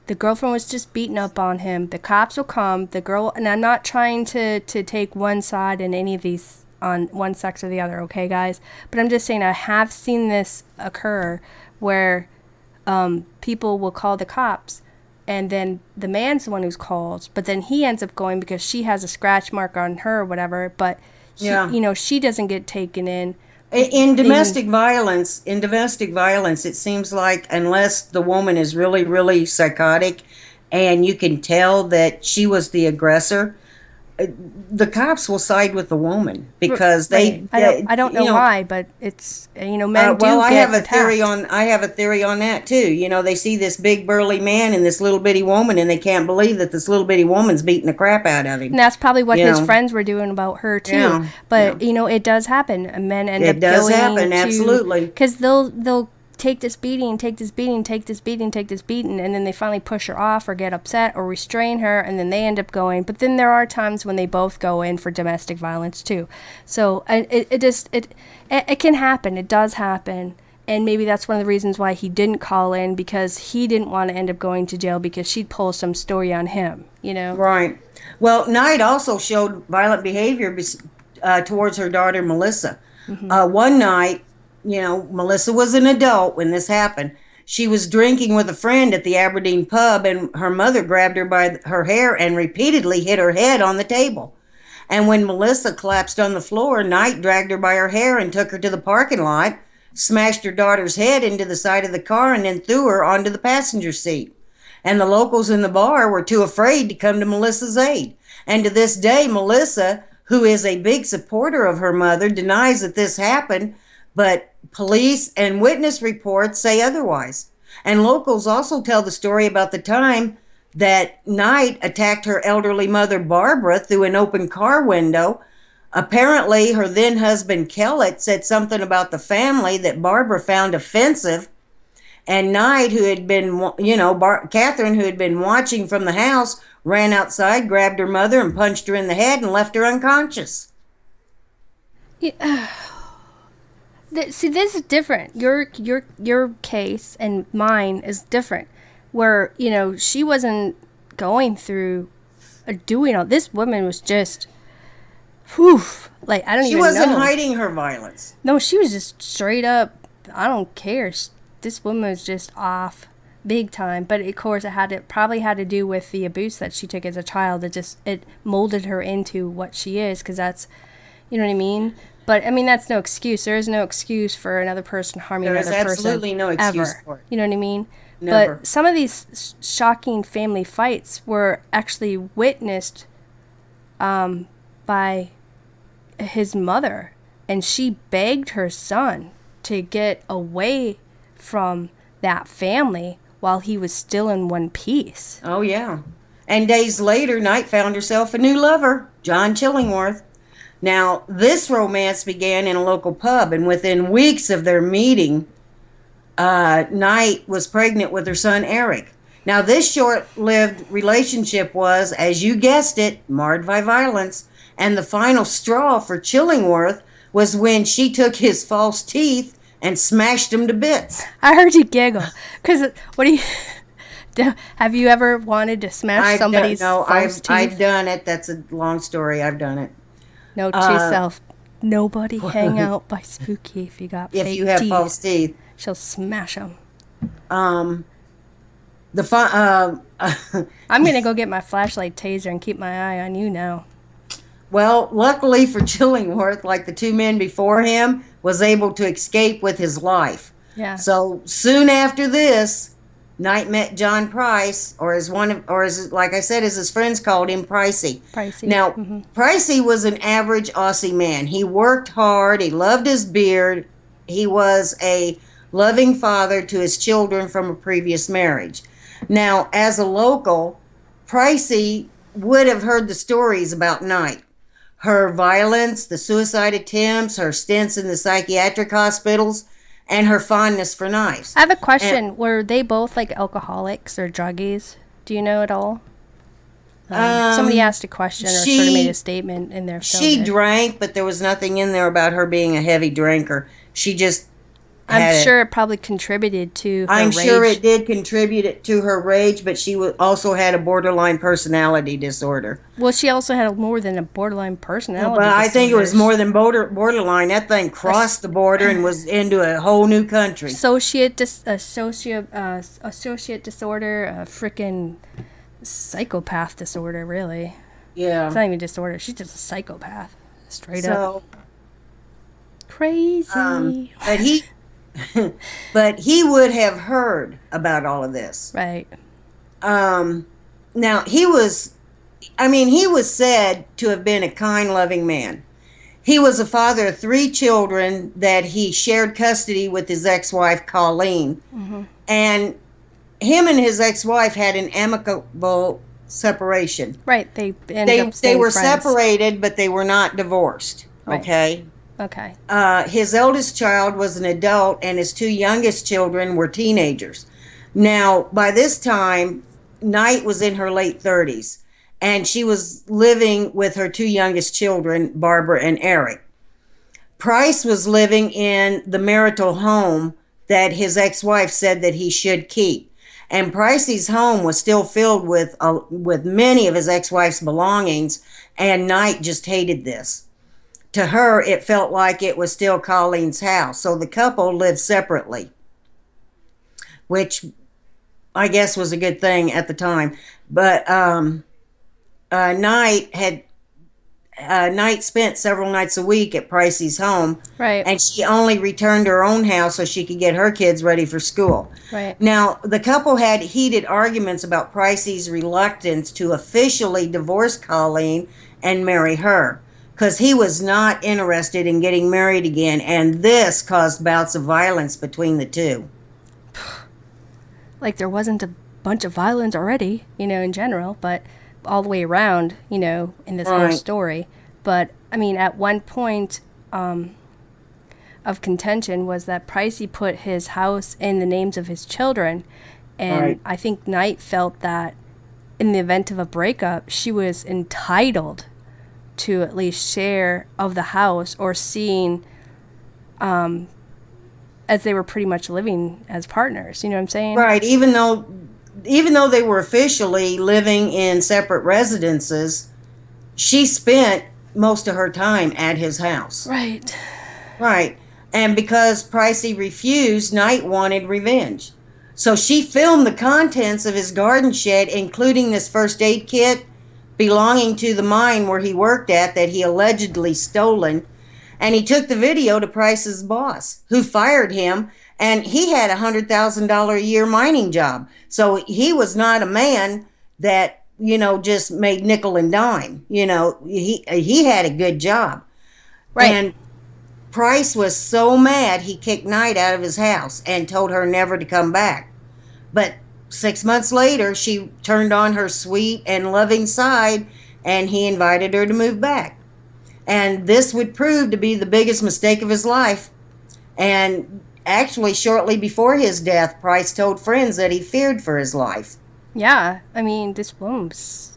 the girlfriend was just beating up on him, the cops will come. The girl, and I'm not trying to take one side in any of these on one sex or the other, okay, guys? But I'm just saying I have seen this occur where people will call the cops, and then the man's the one who's called, but then he ends up going because she has a scratch mark on her or whatever, but she doesn't get taken in. In domestic violence, it seems like unless the woman is really, really psychotic and you can tell that she was the aggressor, the cops will side with the woman because I don't know why, but it's men do I get have a theory on that too. They see this big burly man and this little bitty woman, and they can't believe that this little bitty woman's beating the crap out of him. And that's probably what his friends were doing about her too. Yeah, but it does happen. Men end up going to, absolutely, because they'll take this beating, and then they finally push her off or get upset or restrain her, and then they end up going. But then there are times when they both go in for domestic violence too. So it can happen. It does happen. And maybe that's one of the reasons why he didn't call in, because he didn't want to end up going to jail because she'd pull some story on him, Right. Well, Knight also showed violent behavior towards her daughter, Melissa. Mm-hmm. One night, Melissa was an adult when this happened. She was drinking with a friend at the Aberdeen pub, and her mother grabbed her by her hair and repeatedly hit her head on the table. And when Melissa collapsed on the floor, Knight dragged her by her hair and took her to the parking lot, smashed her daughter's head into the side of the car, and then threw her onto the passenger seat. And the locals in the bar were too afraid to come to Melissa's aid. And to this day, Melissa, who is a big supporter of her mother, denies that this happened, but police and witness reports say otherwise. And locals also tell the story about the time that Knight attacked her elderly mother, Barbara, through an open car window. Apparently, her then husband, Kellett, said something about the family that Barbara found offensive. And Knight, who had been, Catherine, who had been watching from the house, ran outside, grabbed her mother, and punched her in the head and left her unconscious. Yeah. See, this is different. Your case and mine is different. Where, she wasn't going through doing all this. Woman was just, I don't even know. She wasn't hiding her violence. No, she was just straight up, I don't care. This woman was just off big time. But of course, it probably had to do with the abuse that she took as a child. It molded her into what she is, because that's, you know what I mean? But, that's no excuse. There is no excuse for another person harming another person. There is absolutely no excuse ever. for it. You know what I mean? Never. But some of these shocking family fights were actually witnessed by his mother. And she begged her son to get away from that family while he was still in one piece. Oh, yeah. And days later, Knight found herself a new lover, John Chillingworth. Now, this romance began in a local pub, and within weeks of their meeting, Knight was pregnant with her son, Eric. Now, this short-lived relationship was, as you guessed it, marred by violence, and the final straw for Chillingworth was when she took his false teeth and smashed them to bits. I heard you giggle, because have you ever wanted to smash somebody's false teeth? I've done it. That's a long story. I've done it. Note to yourself, nobody hang out by Spooky if you got fake teeth. If you have false teeth. She'll smash them. I'm going to go get my flashlight taser and keep my eye on you now. Well, luckily for Chillingworth, like the two men before him, was able to escape with his life. Yeah. So soon after this, Knight met John Price, or as like I said, as his friends called him, Pricey. Pricey. Now, Pricey was an average Aussie man. He worked hard. He loved his beard. He was a loving father to his children from a previous marriage. Now, as a local, Pricey would have heard the stories about Knight. Her violence, the suicide attempts, her stints in the psychiatric hospitals, and her fondness for knives. I have a question. Were they both like alcoholics or druggies? Do you know at all? Somebody asked a question or sort of made a statement in their film. She drank, but there was nothing in there about her being a heavy drinker. She just I'm sure it probably contributed to her I'm rage. sure it did contribute to her rage, but she also had a borderline personality disorder. Well, she also had more than a borderline personality Well, I disorder. think it was more than borderline. That thing crossed the border and was into a whole new country. Associate disorder, a freaking psychopath disorder, really. Yeah. It's not even disorder. She's just a psychopath. Straight up. Crazy. But he would have heard about all of this. Right. Now, he was said to have been a kind, loving man. He was a father of 3 children that he shared custody with his ex-wife, Colleen. Mm-hmm. And him and his ex-wife had an amicable separation. Right. They were friends. Separated, but they were not divorced. Right. Okay? Okay. His eldest child was an adult, and his 2 youngest children were teenagers. Now, by this time, Knight was in her late 30s, and she was living with her 2 youngest children, Barbara and Eric. Price was living in the marital home that his ex-wife said that he should keep. And Pricey's home was still filled with many of his ex-wife's belongings, and Knight just hated this. to her, it felt like it was still Colleen's house. So the couple lived separately, which I guess was a good thing at the time. But Knight spent several nights a week at Pricey's home. Right. And she only returned to her own house so she could get her kids ready for school. Right. Now, the couple had heated arguments about Pricey's reluctance to officially divorce Colleen and marry her, because he was not interested in getting married again, and this caused bouts of violence between the two. Like there wasn't a bunch of violence already, in general, but all the way around, in this whole story. But, I mean, at one point of contention was that Pricey put his house in the names of his children. And I think Knight felt that in the event of a breakup, she was entitled to at least share of the house, or seen as they were pretty much living as partners. You know what I'm saying? Right. Even though they were officially living in separate residences, she spent most of her time at his house. Right. Right. And because Pricey refused, Knight wanted revenge. So she filmed the contents of his garden shed, including this first aid kit belonging to the mine where he worked at that he allegedly stolen. And he took the video to Price's boss, who fired him. And he had a $100,000 a year mining job. So he was not a man that, just made nickel and dime. He had a good job. Right. And Price was so mad, he kicked Knight out of his house and told her never to come back. But 6 months later, she turned on her sweet and loving side, and he invited her to move back. And this would prove to be the biggest mistake of his life. And actually, shortly before his death, Price told friends that he feared for his life. Yeah, I mean, this woman's...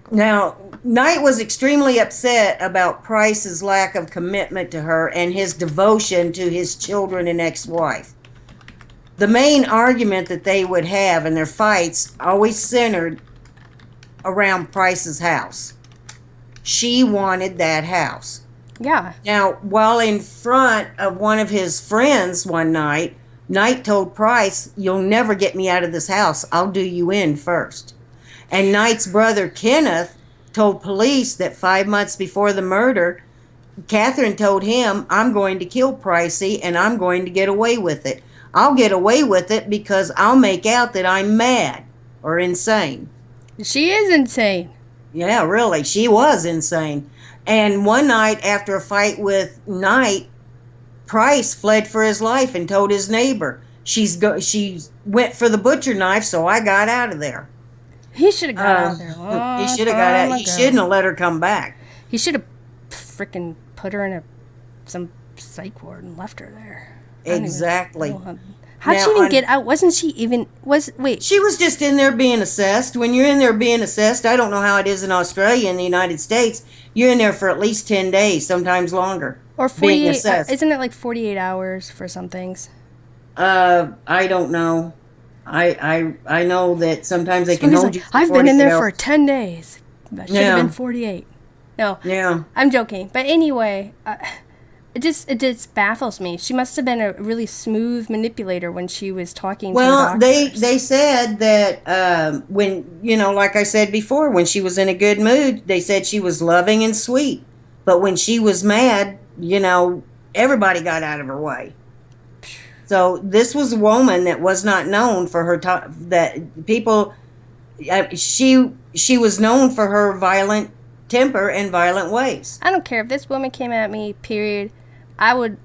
Now, Knight was extremely upset about Price's lack of commitment to her and his devotion to his children and ex-wife. The main argument that they would have in their fights always centered around Price's house. She wanted that house. Yeah. Now, while in front of one of his friends one night, Knight told Price, "You'll never get me out of this house. I'll do you in first." And Knight's brother, Kenneth, told police that 5 months before the murder, Katherine told him, "I'm going to kill Pricey and I'm going to get away with it. I'll get away with it because I'll make out that I'm mad or insane." She is insane. Yeah, really. She was insane. And one night after a fight with Knight, Price fled for his life and told his neighbor, she went for the butcher knife, so I got out of there. He should have got out there. He should have got out. He shouldn't have let her come back. He should have freaking put her in some psych ward and left her there. Exactly. How'd she even get out? Wasn't she even... Wait. She was just in there being assessed. When you're in there being assessed, I don't know how it is in Australia and the United States, you're in there for at least 10 days, sometimes longer. Or 48... Isn't it like 48 hours for some things? I don't know. I know that sometimes they can hold you for I've been in there for 10 days. That should have been 48. No. Yeah. I'm joking. But anyway... It just baffles me. She must have been a really smooth manipulator when she was talking to the doctors. They said that when, like I said before, when she was in a good mood, they said she was loving and sweet. But when she was mad, everybody got out of her way. So this was a woman that was not known for her, she was known for her violent temper and violent ways. I don't care if this woman came at me, period. I would,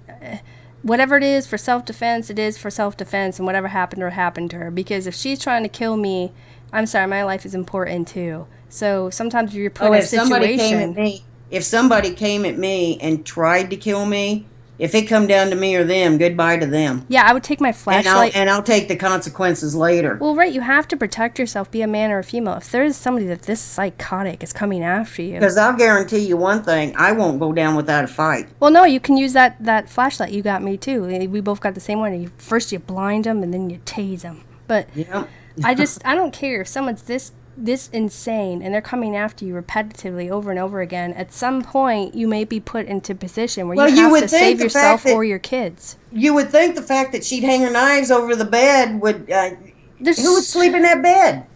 whatever it is for self-defense, it is for self-defense, and whatever happened to her, because if she's trying to kill me, I'm sorry, my life is important too. So sometimes if you're put in a situation... If somebody came at me and tried to kill me, if it come down to me or them, goodbye to them. Yeah, I would take my flashlight. And I'll take the consequences later. Well, right, you have to protect yourself, be a man or a female. If there is somebody that this psychotic is coming after you. Because I'll guarantee you one thing, I won't go down without a fight. Well, no, you can use that flashlight you got me too. We both got the same one. First you blind them and then you tase them. But yep. I don't care if someone's this this insane, and they're coming after you repetitively over and over again, at some point you may be put into a position where you have to save yourself or your kids. You would think the fact that she'd hang her knives over the bed would... who would sleep in that bed?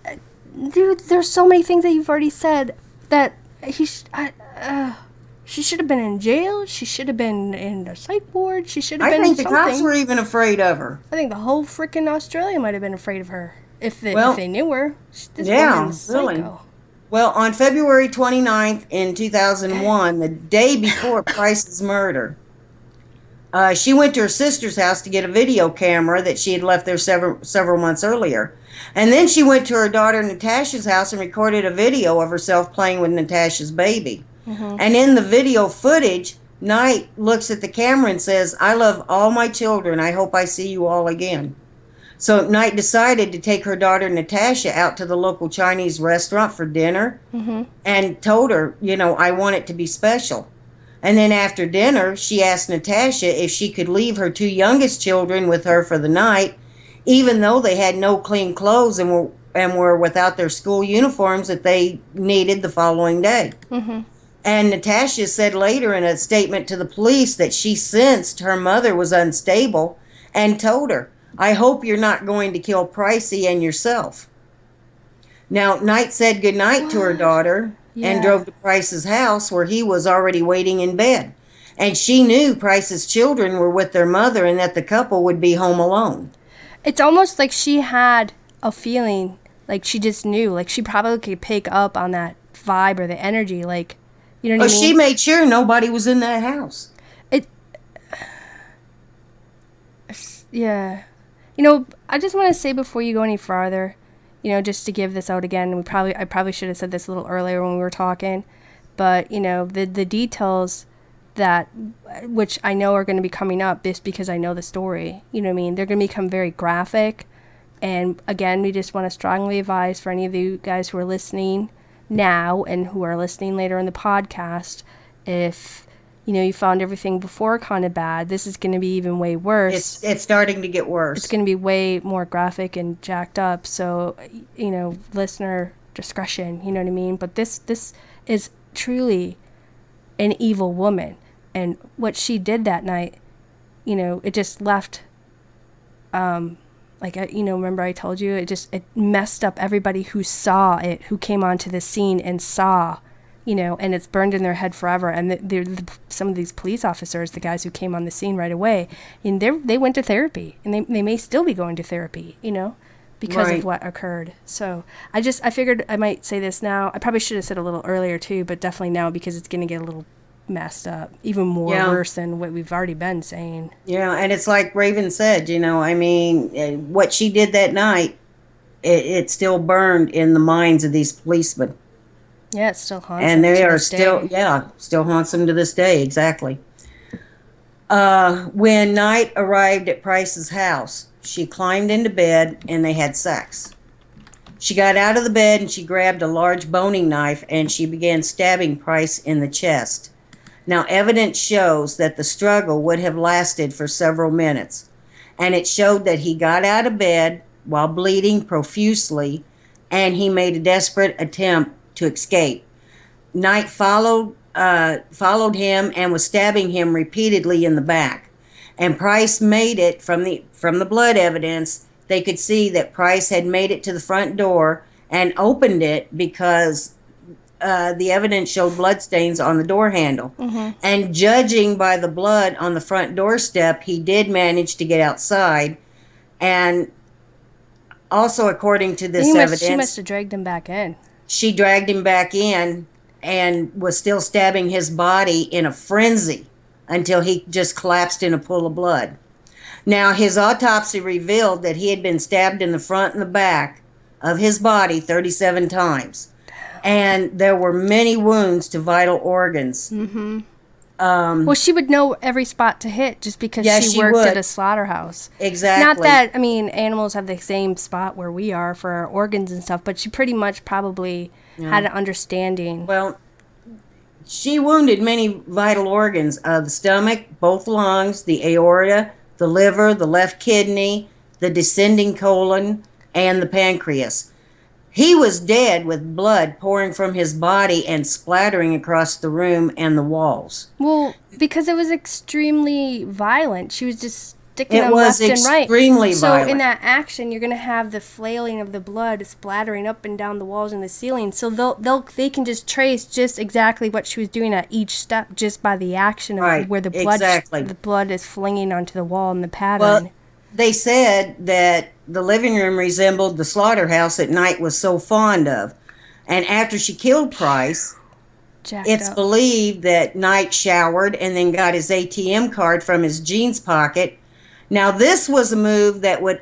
Dude, there's so many things that you've already said that she should have been in jail. She should have been in a psych ward. She should have been in something. I think the cops were even afraid of her. I think the whole freaking Australia might have been afraid of her if they knew her. This woman's psycho. Really. Well, on February 29th in 2001, the day before Price's murder, she went to her sister's house to get a video camera that she had left there several months earlier. And then she went to her daughter Natasha's house and recorded a video of herself playing with Natasha's baby. Mm-hmm. And in the video footage, Knight looks at the camera and says, "I love all my children. I hope I see you all again." So Knight decided to take her daughter Natasha out to the local Chinese restaurant for dinner, mm-hmm. and told her, "I want it to be special." And then after dinner, she asked Natasha if she could leave her two youngest children with her for the night, even though they had no clean clothes and were without their school uniforms that they needed the following day. Mm-hmm. And Natasha said later in a statement to the police that she sensed her mother was unstable and told her, "I hope you're not going to kill Pricey and yourself." Now, Knight said goodnight to her daughter and drove to Price's house where he was already waiting in bed. And she knew Price's children were with their mother and that the couple would be home alone. It's almost like she had a feeling, like she just knew, like she probably could pick up on that vibe or the energy, like, you know what I mean? She made sure nobody was in that house. Yeah. I just want to say before you go any farther, just to give this out again, I probably should have said this a little earlier when we were talking, but, the details which I know are going to be coming up just because I know the story, you know what I mean? They're going to become very graphic. And again, we just want to strongly advise for any of you guys who are listening now and who are listening later in the podcast, if you found everything before kind of bad, this is going to be even way worse. It's starting to get worse. It's going to be way more graphic and jacked up. So, listener discretion, you know what I mean? But this is truly an evil woman. And what she did that night, it just left, remember I told you, it messed up everybody who saw it, who came onto the scene and saw, and it's burned in their head forever. And some of these police officers, the guys who came on the scene right away, and they went to therapy, and they may still be going to therapy, because of what occurred. So I figured I might say this now. I probably should have said a little earlier too, but definitely now because it's going to get a little messed up, even more worse than what we've already been saying. Yeah, and it's like Raven said, what she did that night, it still burned in the minds of these policemen. Yeah, it still haunts them. And they are still, still haunts them to this day, exactly. When Knight arrived at Price's house, she climbed into bed and they had sex. She got out of the bed and she grabbed a large boning knife and she began stabbing Price in the chest. Now, evidence shows that the struggle would have lasted for several minutes, and it showed that he got out of bed while bleeding profusely, and he made a desperate attempt to escape. Knight followed him and was stabbing him repeatedly in the back. And Price made it from the blood evidence. They could see that Price had made it to the front door and opened it because the evidence showed bloodstains on the door handle. Mm-hmm. And judging by the blood on the front doorstep, he did manage to get outside. And also, according to this evidence, she must have dragged him back in. She dragged him back in and was still stabbing his body in a frenzy until he just collapsed in a pool of blood. Now, his autopsy revealed that he had been stabbed in the front and the back of his body 37 times. And there were many wounds to vital organs. Mm-hmm. Well, she would know every spot to hit just because she worked at a slaughterhouse. Exactly. Not that, animals have the same spot where we are for our organs and stuff, but she pretty much probably had an understanding. Well, she wounded many vital organs. The stomach, both lungs, the aorta, the liver, the left kidney, the descending colon, and the pancreas. He was dead with blood pouring from his body and splattering across the room and the walls. Well, because it was extremely violent. She was just sticking It them was left and right. extremely So in violent. that action, you're going to have the flailing of the blood splattering up and down the walls and the ceiling. So they can just trace just exactly what she was doing at each step just by the action of Right, where exactly. the blood is flinging onto the wall and the Well, pattern. they said that the living room resembled the slaughterhouse that Knight was so fond of. And after she killed Price, Jacked it's up. believed that Knight showered and then got his ATM card from his jeans pocket. Now, this was a move that would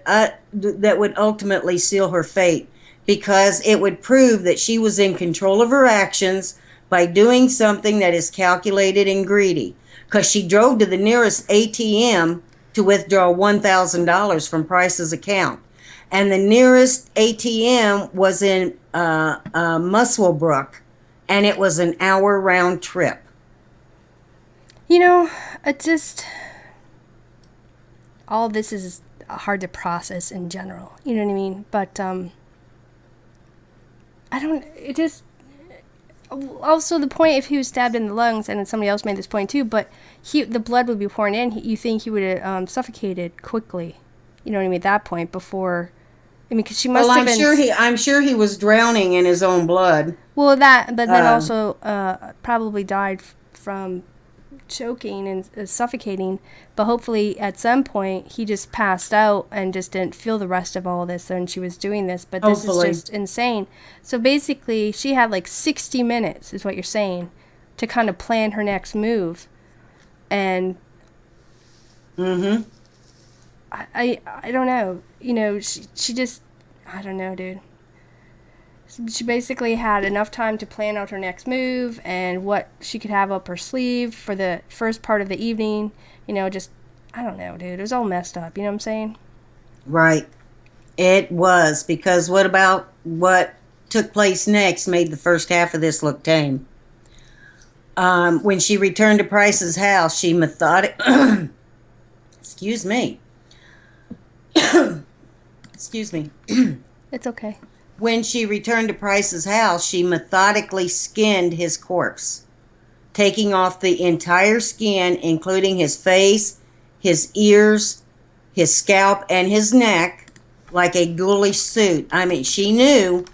ultimately seal her fate, because it would prove that she was in control of her actions by doing something that is calculated and greedy. Because she drove to the nearest ATM to withdraw $1,000 from Price's account, and the nearest ATM was in Muswellbrook, and it was an hour round trip. You know, it just all this is hard to process in general. You know what I mean? But I don't. It just also the point if he was stabbed in the lungs, and then somebody else made this point too. But the blood would be pouring in. You think he would have suffocated quickly? You know what I mean? At that point, before. I mean, because she must have been. I'm sure he was drowning in his own blood. Well, that, but then also probably died from choking and suffocating, but hopefully at some point he just passed out and just didn't feel the rest of all of this when she was doing this. But this Hopefully. is just insane. So basically she had like 60 minutes is what you're saying to kind of plan her next move. And I don't know, you know, she just, I don't know, dude. She basically had enough time to plan out her next move and what she could have up her sleeve for the first part of the evening. You know, just, I don't know, dude. It was all messed up. You know what I'm saying? Right. It was, because what about what took place next made the first half of this look tame. When she returned to Price's house, she excuse me. Excuse me. It's okay. When she returned to Price's house, she methodically skinned his corpse, taking off the entire skin, including his face, his ears, his scalp, and his neck, like a ghoulish suit. I mean, she knew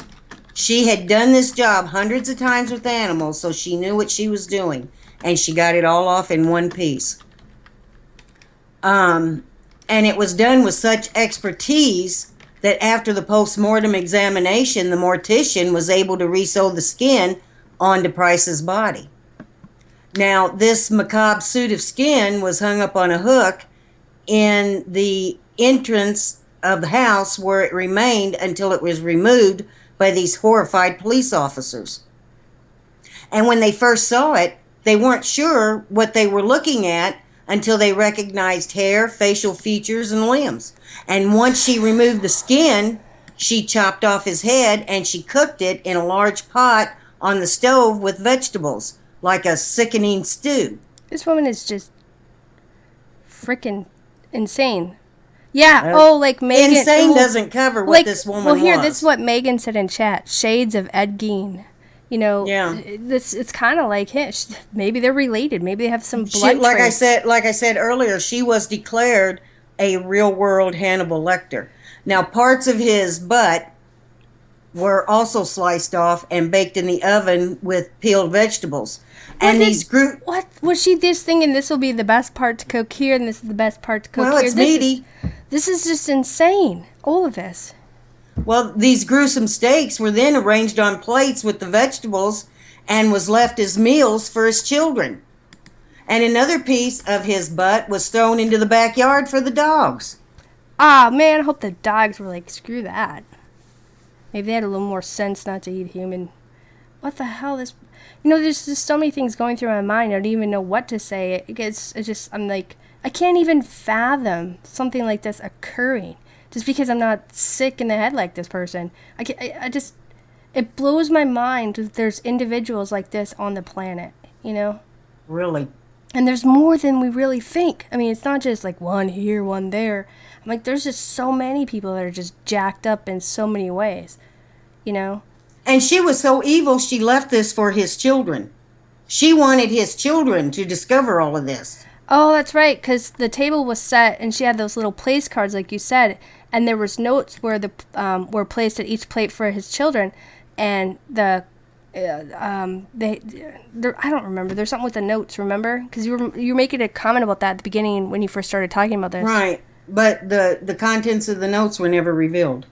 she had done this job hundreds of times with animals, so she knew what she was doing, and she got it all off in one piece. And it was done with such expertise that after the post-mortem examination, the mortician was able to resew the skin onto Price's body. Now, this macabre suit of skin was hung up on a hook in the entrance of the house, where it remained until it was removed by these horrified police officers. And when they first saw it, they weren't sure what they were looking at until they recognized hair, facial features, and limbs. And once she removed the skin, she chopped off his head and she cooked it in a large pot on the stove with vegetables, like a sickening stew. This woman is just freaking insane. Yeah. Like Megan. Insane doesn't cover what this woman was. Well, here, this is what Megan said in chat. Shades of Ed Gein. You know, yeah. It's kind of like him. Maybe they're related. Maybe they have some blood traits. Like I said earlier, she was declared a real-world Hannibal Lecter. Now, parts of his butt were also sliced off and baked in the oven with peeled vegetables. What was she just thinking? This will be the best part to cook here, and this is the best part to cook here. Well, it's meaty. This is just insane. All of this. Well, these gruesome steaks were then arranged on plates with the vegetables and was left as meals for his children. And another piece of his butt was thrown into the backyard for the dogs. Ah, man, I hope the dogs were like, screw that. Maybe they had a little more sense not to eat human. What the hell? There's just so many things going through my mind. I don't even know what to say. I'm like, I can't even fathom something like this occurring. Just because I'm not sick in the head like this person. It blows my mind that there's individuals like this on the planet, you know? Really? And there's more than we really think. I mean, it's not just like one here, one there. I'm like, there's just so many people that are just jacked up in so many ways. you know? And she was so evil, she left this for his children. She wanted his children to discover all of this. Oh, that's right, because the table was set, and she had those little place cards, like you said, and there was notes where the were placed at each plate for his children, and I don't remember. There's something with the notes. Remember, because you were making a comment about that at the beginning when you first started talking about this. Right, but the contents of the notes were never revealed.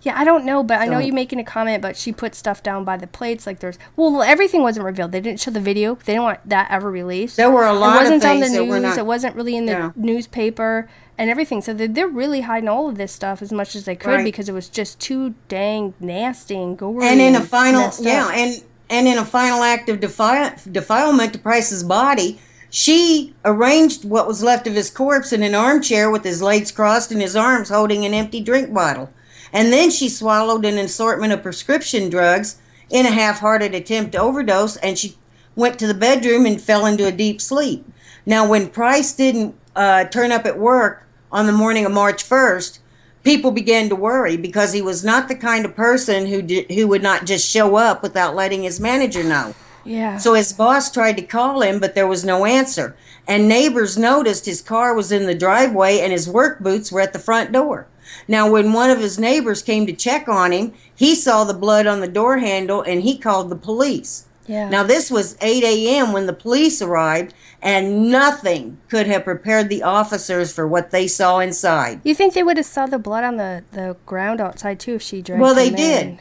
Yeah, I don't know, but I know you making a comment, but she put stuff down by the plates. Like everything wasn't revealed. They didn't show the video. They didn't want that ever released. There were a lot of things on the news. that were not. It wasn't really in the newspaper and everything. So they're really hiding all of this stuff as much as they could because it was just too dang nasty and gory. And in a final, and in a final act of defilement to Price's body, she arranged what was left of his corpse in an armchair with his legs crossed and his arms holding an empty drink bottle. And then she swallowed an assortment of prescription drugs in a half-hearted attempt to overdose, and she went to the bedroom and fell into a deep sleep. Now, when Price didn't turn up at work on the morning of March 1st, people began to worry because he was not the kind of person who would not just show up without letting his manager know. Yeah. So his boss tried to call him, but there was no answer. And neighbors noticed his car was in the driveway and his work boots were at the front door. Now, when one of his neighbors came to check on him, he saw the blood on the door handle and he called the police. Yeah. Now, this was 8 a.m. when the police arrived, and nothing could have prepared the officers for what they saw inside. You think they would have saw the blood on the ground outside, too, if she dragged Well, they him did.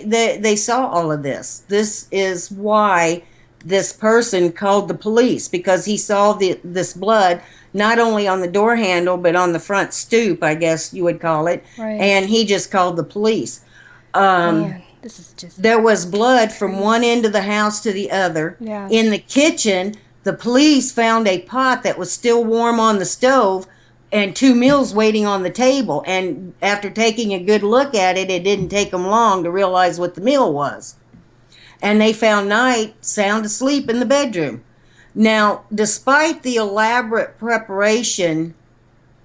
in? They saw all of this. This is why this person called the police, because he saw this blood not only on the door handle, but on the front stoop, I guess you would call it. Right. And he just called the police. Man, this is just... There was blood from one end of the house to the other. Yeah. In the kitchen, the police found a pot that was still warm on the stove and 2 meals waiting on the table. And after taking a good look at it, it didn't take them long to realize what the meal was. And they found Knight sound asleep in the bedroom. Now, despite the elaborate preparation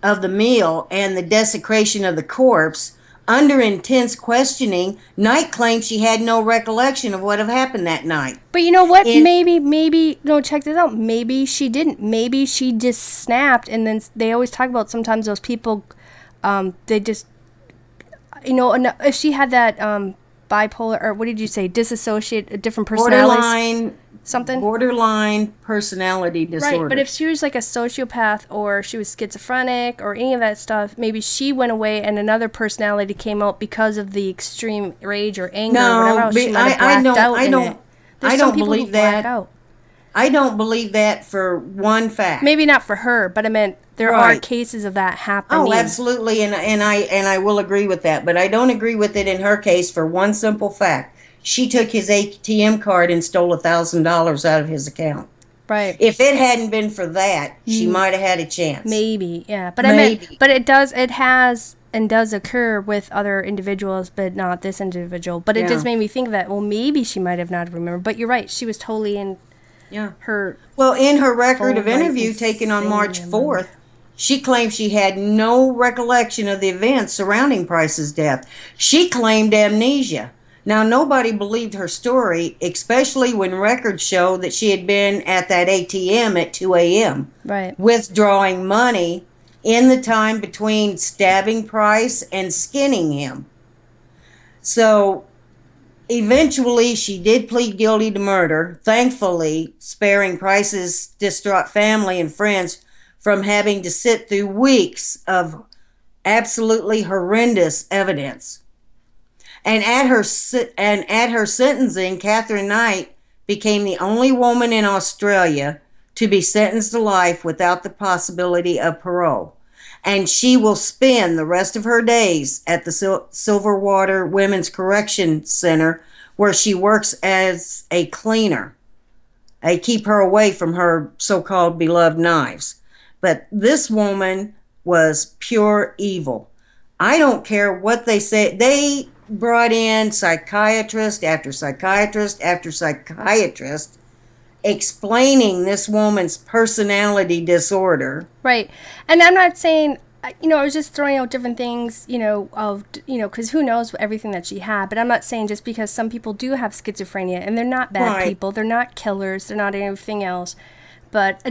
of the meal and the desecration of the corpse, under intense questioning, Knight claimed she had no recollection of what had happened that night. But you know what? No, check this out. Maybe she didn't. Maybe she just snapped, and then they always talk about sometimes those people, they just, if she had that bipolar, or what did you say, dissociate, different personalities? Borderline personality disorder. Right, but if she was like a sociopath or she was schizophrenic or any of that stuff, maybe she went away and another personality came out because of the extreme rage or anger or whatever else. She might have blacked out in it. I don't believe that. I don't believe that for one fact. Maybe not for her, but I meant there are cases of that happening. Oh, absolutely, and I will agree with that, but I don't agree with it in her case for one simple fact. She took his ATM card and stole $1,000 out of his account. Right. If it hadn't been for that, she might have had a chance. Maybe, yeah. But it has and does occur with other individuals, but not this individual. But it just made me think that, well, maybe she might have not remembered. But you're right, she was totally in her... Well, in her record of interview taken on March 4th, she claimed she had no recollection of the events surrounding Price's death. She claimed amnesia. Now, nobody believed her story, especially when records show that she had been at that ATM at 2 a.m. Right. withdrawing money in the time between stabbing Price and skinning him. So, eventually, she did plead guilty to murder, thankfully sparing Price's distraught family and friends from having to sit through weeks of absolutely horrendous evidence. And at her sentencing, Katherine Knight became the only woman in Australia to be sentenced to life without the possibility of parole. And she will spend the rest of her days at the Silverwater Women's Correction Center, where she works as a cleaner. They keep her away from her so-called beloved knives. But this woman was pure evil. I don't care what they say. They brought in psychiatrist after psychiatrist after psychiatrist explaining this woman's personality disorder. Right. And I'm not saying I was just throwing out different things, because who knows everything that she had. But I'm not saying just because some people do have schizophrenia and they're not bad Right. people, they're not killers, they're not anything else. But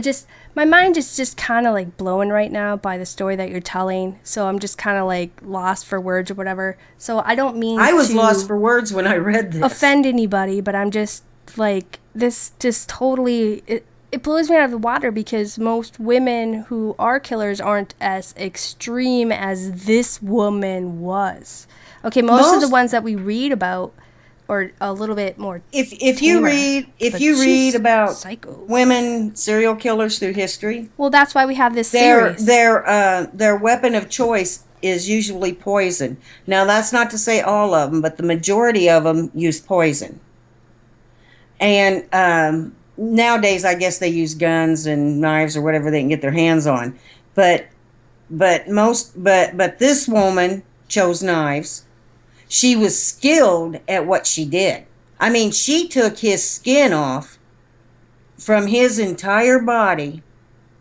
my mind is just kind of like blowing right now by the story that you're telling. So I'm just kind of like lost for words or whatever. So I don't mean I was lost to for words when I read this. offend anybody, but I'm just like, this just totally, it blows me out of the water because most women who are killers aren't as extreme as this woman was. Okay, most of the ones that we read about are a little bit more If tamer, you read about psycho. women serial killers through history, Well, that's why we have this series. their weapon of choice is usually poison. Now that's not to say all of them, but the majority of them use poison. And nowadays, I guess they use guns and knives or whatever they can get their hands on. But but this woman chose knives. She was skilled at what she did. I mean, she took his skin off from his entire body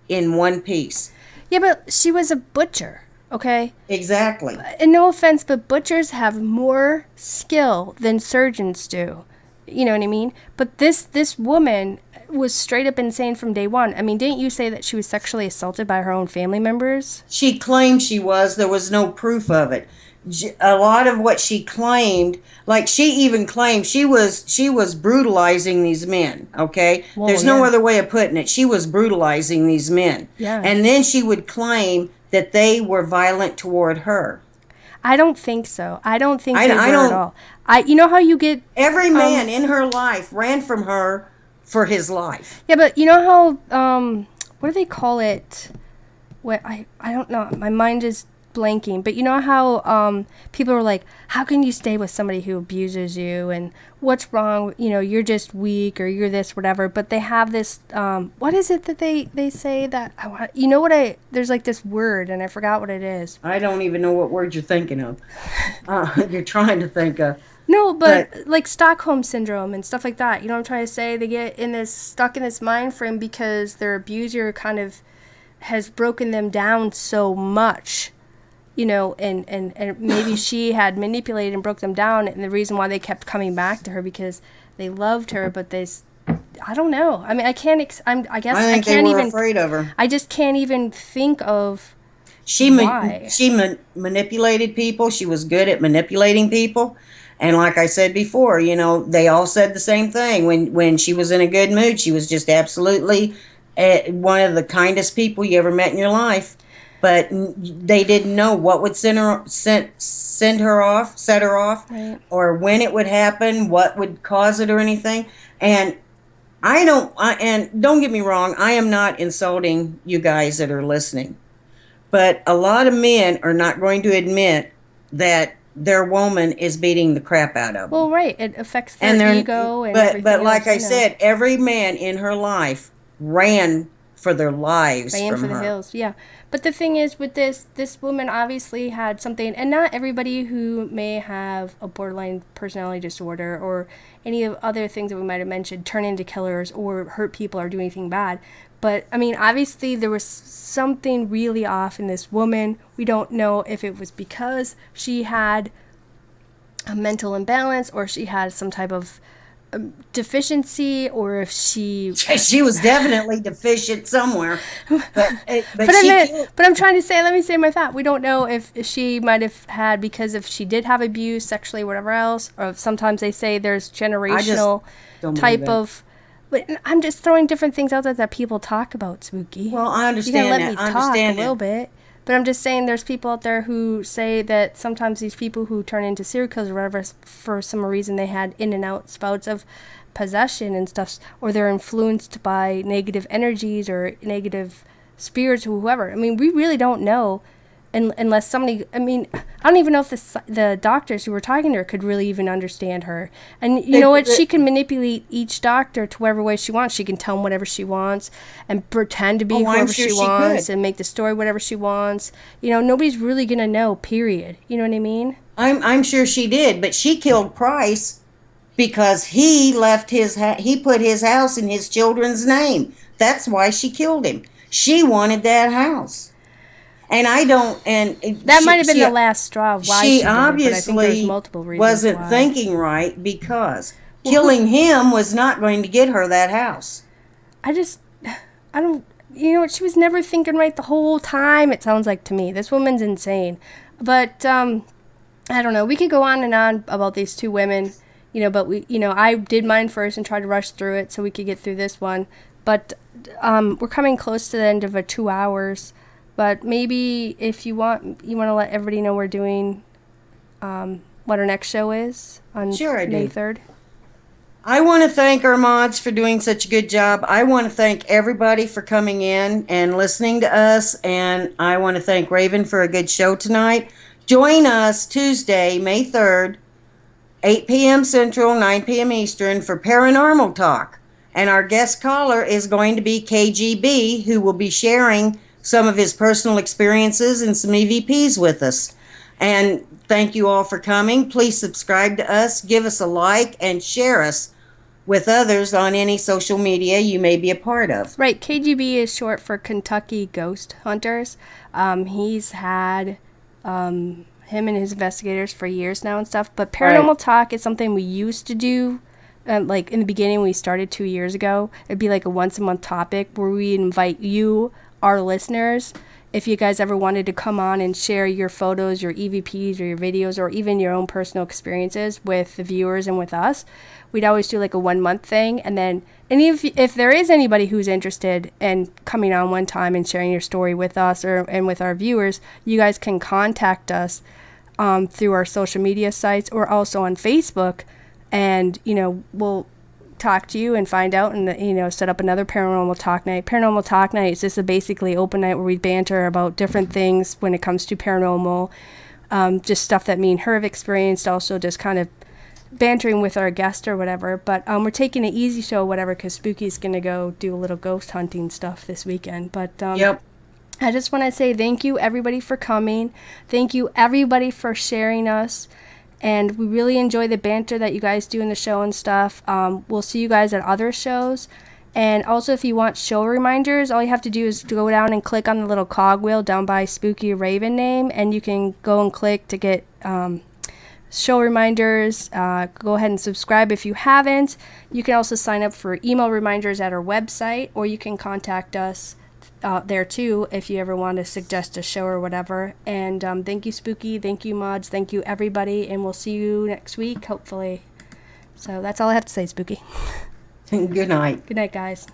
in one piece. Yeah, but she was a butcher, okay? Exactly. And no offense, but butchers have more skill than surgeons do. You know what I mean? But this woman was straight up insane from day one. I mean, didn't you say that she was sexually assaulted by her own family members? She claimed she was. There was no proof of it. A lot of what she claimed, like she even claimed she was brutalizing these men. Okay, Whoa, there's no yeah. other way of putting it. She was brutalizing these men. Yeah. And then she would claim that they were violent toward her. I don't think so. I don't think they were I don't. at all. You know how you get Every man in her life ran from her for his life. Yeah, but you know how what do they call it? What I don't know. My mind is blanking. But you know how people are like, how can you stay with somebody who abuses you and what's wrong? You're just weak or you're this whatever. But they have this what is it that they say that I want? There's like this word and I forgot what it is. I don't even know what word you're thinking of. You're trying to think of. No, but like Stockholm syndrome and stuff like that. You know what I'm trying to say? They get stuck in this mind frame because their abuser kind of has broken them down so much, and maybe she had manipulated and broke them down, and the reason why they kept coming back to her because they loved her, but I don't know. I mean, I can't. I guess I think can't they were even afraid of her. I just can't even think of She manipulated people. She was good at manipulating people. And like I said before, they all said the same thing. When she was in a good mood, she was just absolutely one of the kindest people you ever met in your life. But they didn't know what would set her off, Right. or when it would happen, what would cause it, or anything. And and don't get me wrong, I am not insulting you guys that are listening. But a lot of men are not going to admit that their woman is beating the crap out of them. Well, right. It affects their ego and everything but like else, I said, every man in her life ran for their lives ran from for the her. hills. Yeah. But the thing is with this woman obviously had something, and not everybody who may have a borderline personality disorder or any of other things that we might have mentioned turn into killers or hurt people or do anything bad. But, I mean, obviously there was something really off in this woman. We don't know if it was because she had a mental imbalance or she had some type of deficiency, or if she was definitely deficient somewhere. But I'm trying to say, let me say my thought. We don't know if she might have had, because if she did have abuse sexually, whatever else, or sometimes they say there's generational type of. But I'm just throwing different things out there that people talk about, Spooky. Well, I understand. You gotta let me talk a little bit. But I'm just saying there's people out there who say that sometimes these people who turn into serial killers or whatever, for some reason they had in and out spouts of possession and stuff, or they're influenced by negative energies or negative spirits or whoever. I mean, we really don't know unless somebody, I mean, I don't even know if the doctors who were talking to her could really even understand her. And you know what? She can manipulate each doctor to whatever way she wants. She can tell them whatever she wants and pretend to be whoever she wants and make the story whatever she wants. Nobody's really going to know, period. You know what I mean? I'm sure she did, but she killed Price because he left he put his house in his children's name. That's why she killed him. She wanted that house. And I don't, that might have been the last straw of why she did it, but I think there's obviously multiple reasons wasn't why. thinking right, because killing him was not going to get her that house. I don't, you know what, she was never thinking right the whole time, it sounds like to me. This woman's insane. But, I don't know, we could go on and on about these two women, you know, but I did mine first and tried to rush through it so we could get through this one. But, we're coming close to the end of a 2 hours. But maybe if you want to let everybody know we're doing, what our next show is on May 3rd. I want to thank our mods for doing such a good job. I want to thank everybody for coming in and listening to us. And I want to thank Raven for a good show tonight. Join us Tuesday, May 3rd, 8 p.m. Central, 9 p.m. Eastern for Paranormal Talk. And our guest caller is going to be KGB, who will be sharing some of his personal experiences and some EVPs with us. And thank you all for coming. Please subscribe to us, give us a like, and share us with others on any social media you may be a part of. Right, KGB is short for Kentucky Ghost Hunters. He's had him and his investigators for years now and stuff. But Paranormal Talk is something we used to do. Like in the beginning, we started 2 years ago. It'd be like a once-a-month topic where we invite you, our listeners, if you guys ever wanted to come on and share your photos, your EVPs, or your videos, or even your own personal experiences with the viewers and with us. We'd always do like a 1 month thing. And then if there is anybody who's interested in coming on one time and sharing your story with us and with our viewers, you guys can contact us through our social media sites or also on Facebook. And, we'll talk to you and find out and, set up another Paranormal Talk Night. Paranormal Talk Night is just a basically open night where we banter about different things when it comes to paranormal, just stuff that me and her have experienced, also just kind of bantering with our guest or whatever. But we're taking an easy show, whatever, because Spooky's going to go do a little ghost hunting stuff this weekend. But Yep. I just want to say thank you, everybody, for coming. Thank you, everybody, for sharing us. And we really enjoy the banter that you guys do in the show and stuff. We'll see you guys at other shows. And also, if you want show reminders, all you have to do is to go down and click on the little cogwheel down by Spooky&Raven name. And you can go and click to get show reminders. Go ahead and subscribe if you haven't. You can also sign up for email reminders at our website. Or you can contact us there too if you ever want to suggest a show or whatever. And thank you, Spooky, thank you, mods, thank you, everybody, and we'll see you next week, hopefully. So that's all I have to say, Spooky. Good night. Good night, guys.